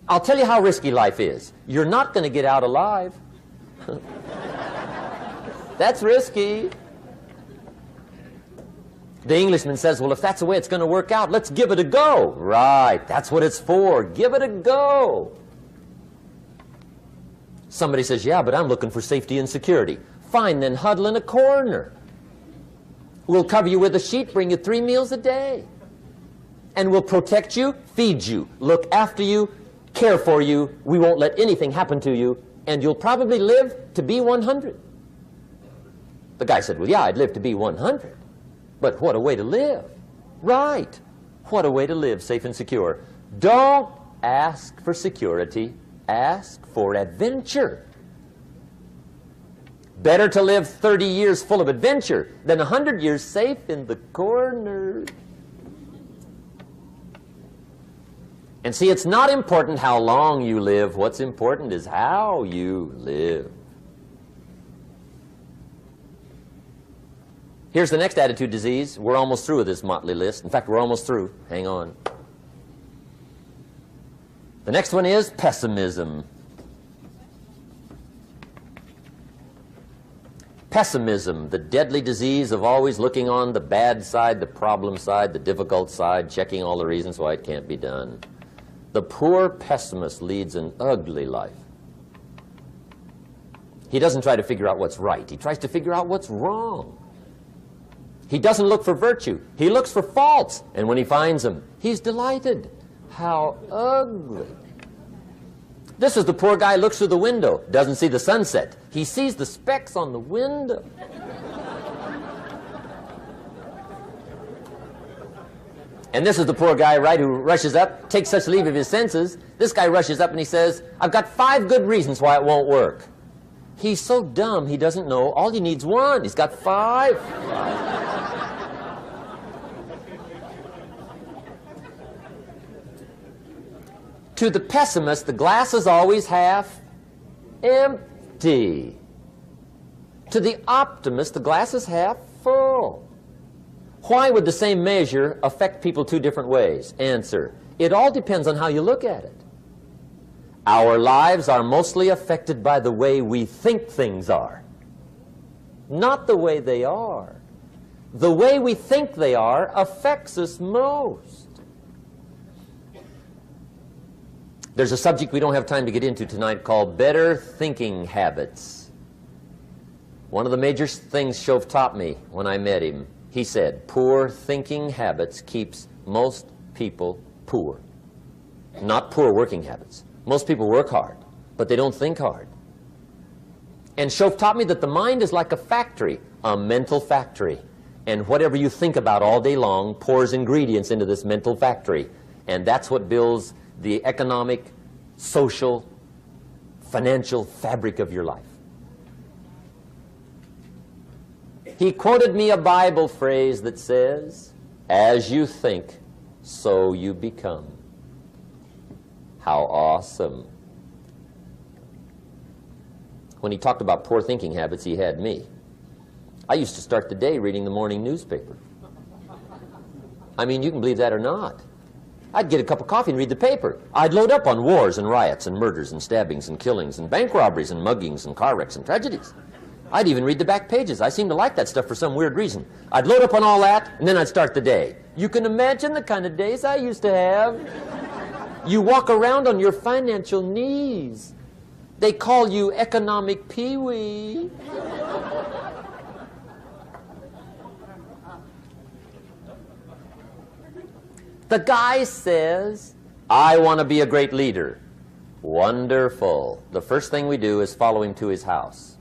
I'll tell you how risky life is. You're not going to get out alive. That's risky. The Englishman says, well, if that's the way it's going to work out, let's give it a go. Right, that's what it's for. Give it a go. Somebody says, yeah, but I'm looking for safety and security. Fine, then huddle in a corner. We'll cover you with a sheet, bring you 3 meals a day. And we'll protect you, feed you, look after you, care for you. We won't let anything happen to you. And you'll probably live to be 100. The guy said, well, yeah, I'd live to be 100. But what a way to live. Right. What a way to live, safe and secure. Don't ask for security. Ask for adventure. Better to live 30 years full of adventure than 100 years safe in the corner. And see, it's not important how long you live. What's important is how you live. Here's the next attitude disease. We're almost through with this motley list. In fact, we're almost through. Hang on. The next one is pessimism. Pessimism, the deadly disease of always looking on the bad side, the problem side, the difficult side, checking all the reasons why it can't be done. The poor pessimist leads an ugly life. He doesn't try to figure out what's right. He tries to figure out what's wrong. He doesn't look for virtue. He looks for faults. And when he finds them, he's delighted. How ugly. This is the poor guy who looks through the window, doesn't see the sunset. He sees the specks on the window. And this is the poor guy, right, who rushes up, takes such leave of his senses. This guy rushes up and he says, I've got 5 good reasons why it won't work. He's so dumb he doesn't know all he needs 1. He's got 5. To the pessimist, the glass is always half empty. To the optimist, the glass is half full. Why would the same measure affect people 2 different ways? Answer, it all depends on how you look at it. Our lives are mostly affected by the way we think things are, not the way they are. The way we think they are affects us most. There's a subject we don't have time to get into tonight called better thinking habits. One of the major things Shove taught me when I met him, he said, poor thinking habits keeps most people poor. Not poor working habits. Most people work hard, but they don't think hard. And Shove taught me that the mind is like a factory, a mental factory. And whatever you think about all day long pours ingredients into this mental factory. And that's what builds the economic, social, financial fabric of your life. He quoted me a Bible phrase that says, as you think, so you become. How awesome. When he talked about poor thinking habits, he had me. I used to start the day reading the morning newspaper. I mean, you can believe that or not. I'd get a cup of coffee and read the paper. I'd load up on wars and riots and murders and stabbings and killings and bank robberies and muggings and car wrecks and tragedies. I'd even read the back pages. I seem to like that stuff for some weird reason. I'd load up on all that, and then I'd start the day. You can imagine the kind of days I used to have. You walk around on your financial knees. They call you economic peewee. The guy says, I want to be a great leader. Wonderful. The first thing we do is follow him to his house.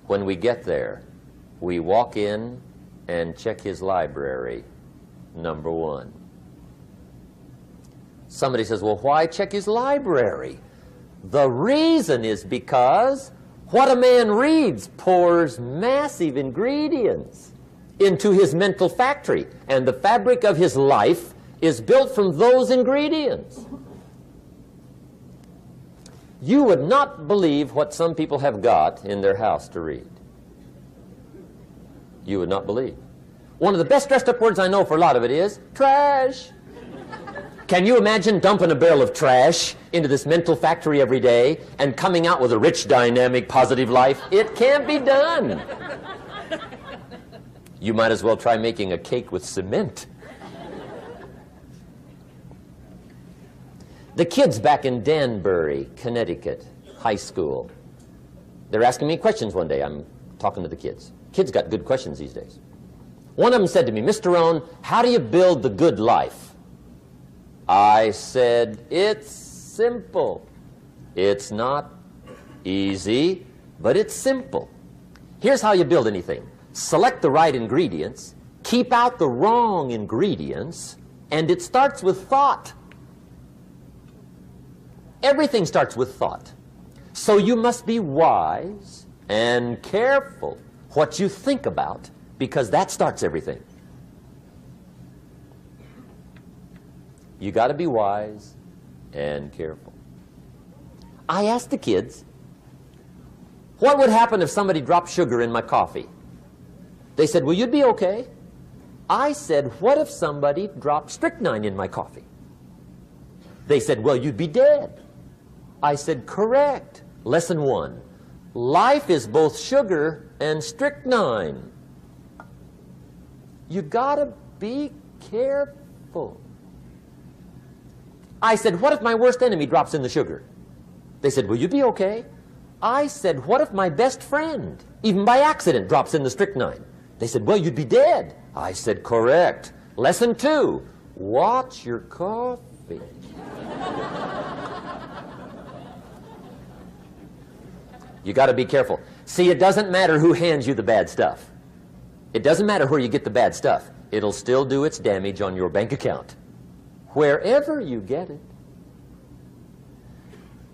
When we get there, we walk in and check his library, number 1. Somebody says, well, why check his library? The reason is because what a man reads pours massive ingredients into his mental factory, and the fabric of his life is built from those ingredients. You would not believe what some people have got in their house to read. You would not believe. One of the best dressed up words I know for a lot of it is trash. Can you imagine dumping a barrel of trash into this mental factory every day and coming out with a rich, dynamic, positive life? It can't be done. You might as well try making a cake with cement. The kids back in Danbury, Connecticut, high school, they're asking me questions one day. I'm talking to the kids. Kids got good questions these days. One of them said to me, Mr. Rohn, how do you build the good life? I said, it's simple. It's not easy, but it's simple. Here's how you build anything. Select the right ingredients, keep out the wrong ingredients, and it starts with thought. Everything starts with thought. So you must be wise and careful what you think about, because that starts everything. You got to be wise and careful. I asked the kids, what would happen if somebody dropped sugar in my coffee? They said, well, you'd be okay. I said, what if somebody dropped strychnine in my coffee? They said, well, you'd be dead. I said, correct. Lesson 1. Life is both sugar and strychnine. You gotta be careful. I said, what if my worst enemy drops in the sugar? They said, will you be okay? I said, what if my best friend, even by accident, drops in the strychnine? They said, well, you'd be dead. I said, correct. Lesson 2, watch your coffee. You got to be careful. See, it doesn't matter who hands you the bad stuff. It doesn't matter where you get the bad stuff. It'll still do its damage on your bank account, wherever you get it.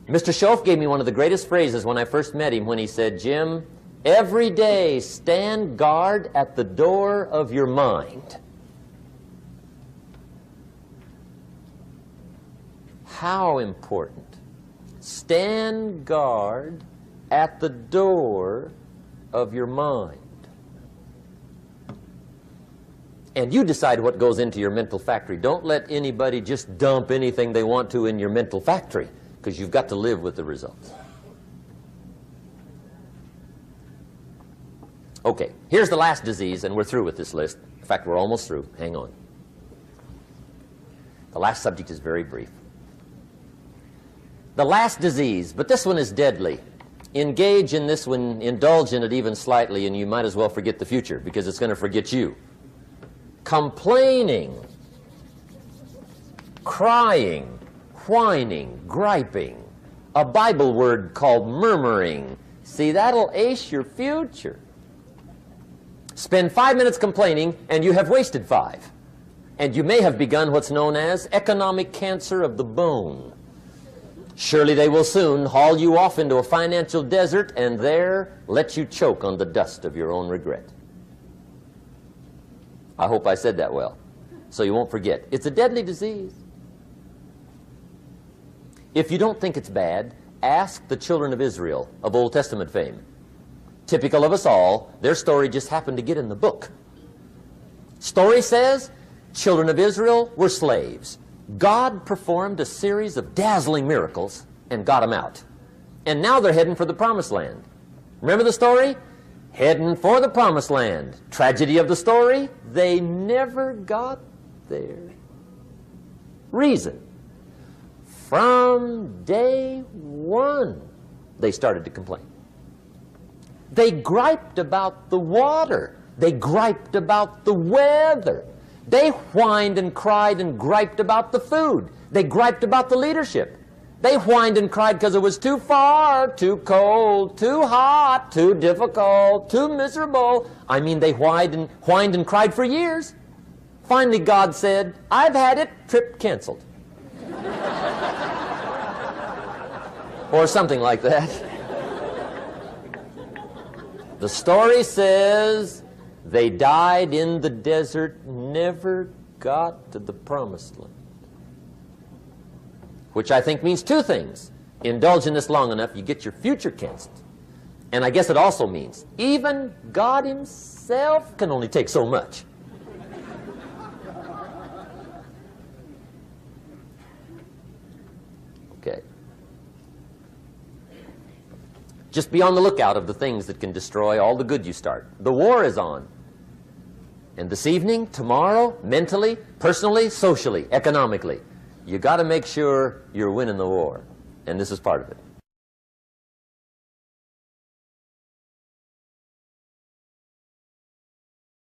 Mr. Schoaf gave me one of the greatest phrases when I first met him, when he said, Jim, every day stand guard at the door of your mind. How important. Stand guard at the door of your mind. And you decide what goes into your mental factory. Don't let anybody just dump anything they want to in your mental factory, because you've got to live with the results. Okay, here's the last disease, and we're through with this list. In fact, we're almost through. Hang on. The last subject is very brief. The last disease, but this one is deadly. Engage in this one, indulge in it even slightly, and you might as well forget the future, because it's going to forget you. Complaining, crying, whining, griping, a Bible word called murmuring. See, that'll ace your future. Spend 5 minutes complaining, and you have wasted 5. And you may have begun what's known as economic cancer of the bone. Surely they will soon haul you off into a financial desert and there let you choke on the dust of your own regret. I hope I said that well, so you won't forget. It's a deadly disease. If you don't think it's bad, ask the children of Israel of Old Testament fame. Typical of us all, their story just happened to get in the book. Story says, children of Israel were slaves. God performed a series of dazzling miracles and got them out. And now they're heading for the promised land. Remember the story? Heading for the promised land. Tragedy of the story, they never got there. Reason. From day one, they started to complain. They griped about the water. They griped about the weather. They whined and cried and griped about the food. They griped about the leadership. They whined and cried because it was too far, too cold, too hot, too difficult, too miserable. I mean, they whined and cried for years. Finally, God said, I've had it, trip canceled. Or something like that. The story says they died in the desert, never got to the promised land. Which I think means 2 things. Indulge in this long enough, you get your future canceled. And I guess it also means even God himself can only take so much. Okay. Just be on the lookout of the things that can destroy all the good you start. The war is on. And this evening, tomorrow, mentally, personally, socially, economically, you got to make sure you're winning the war. And this is part of it.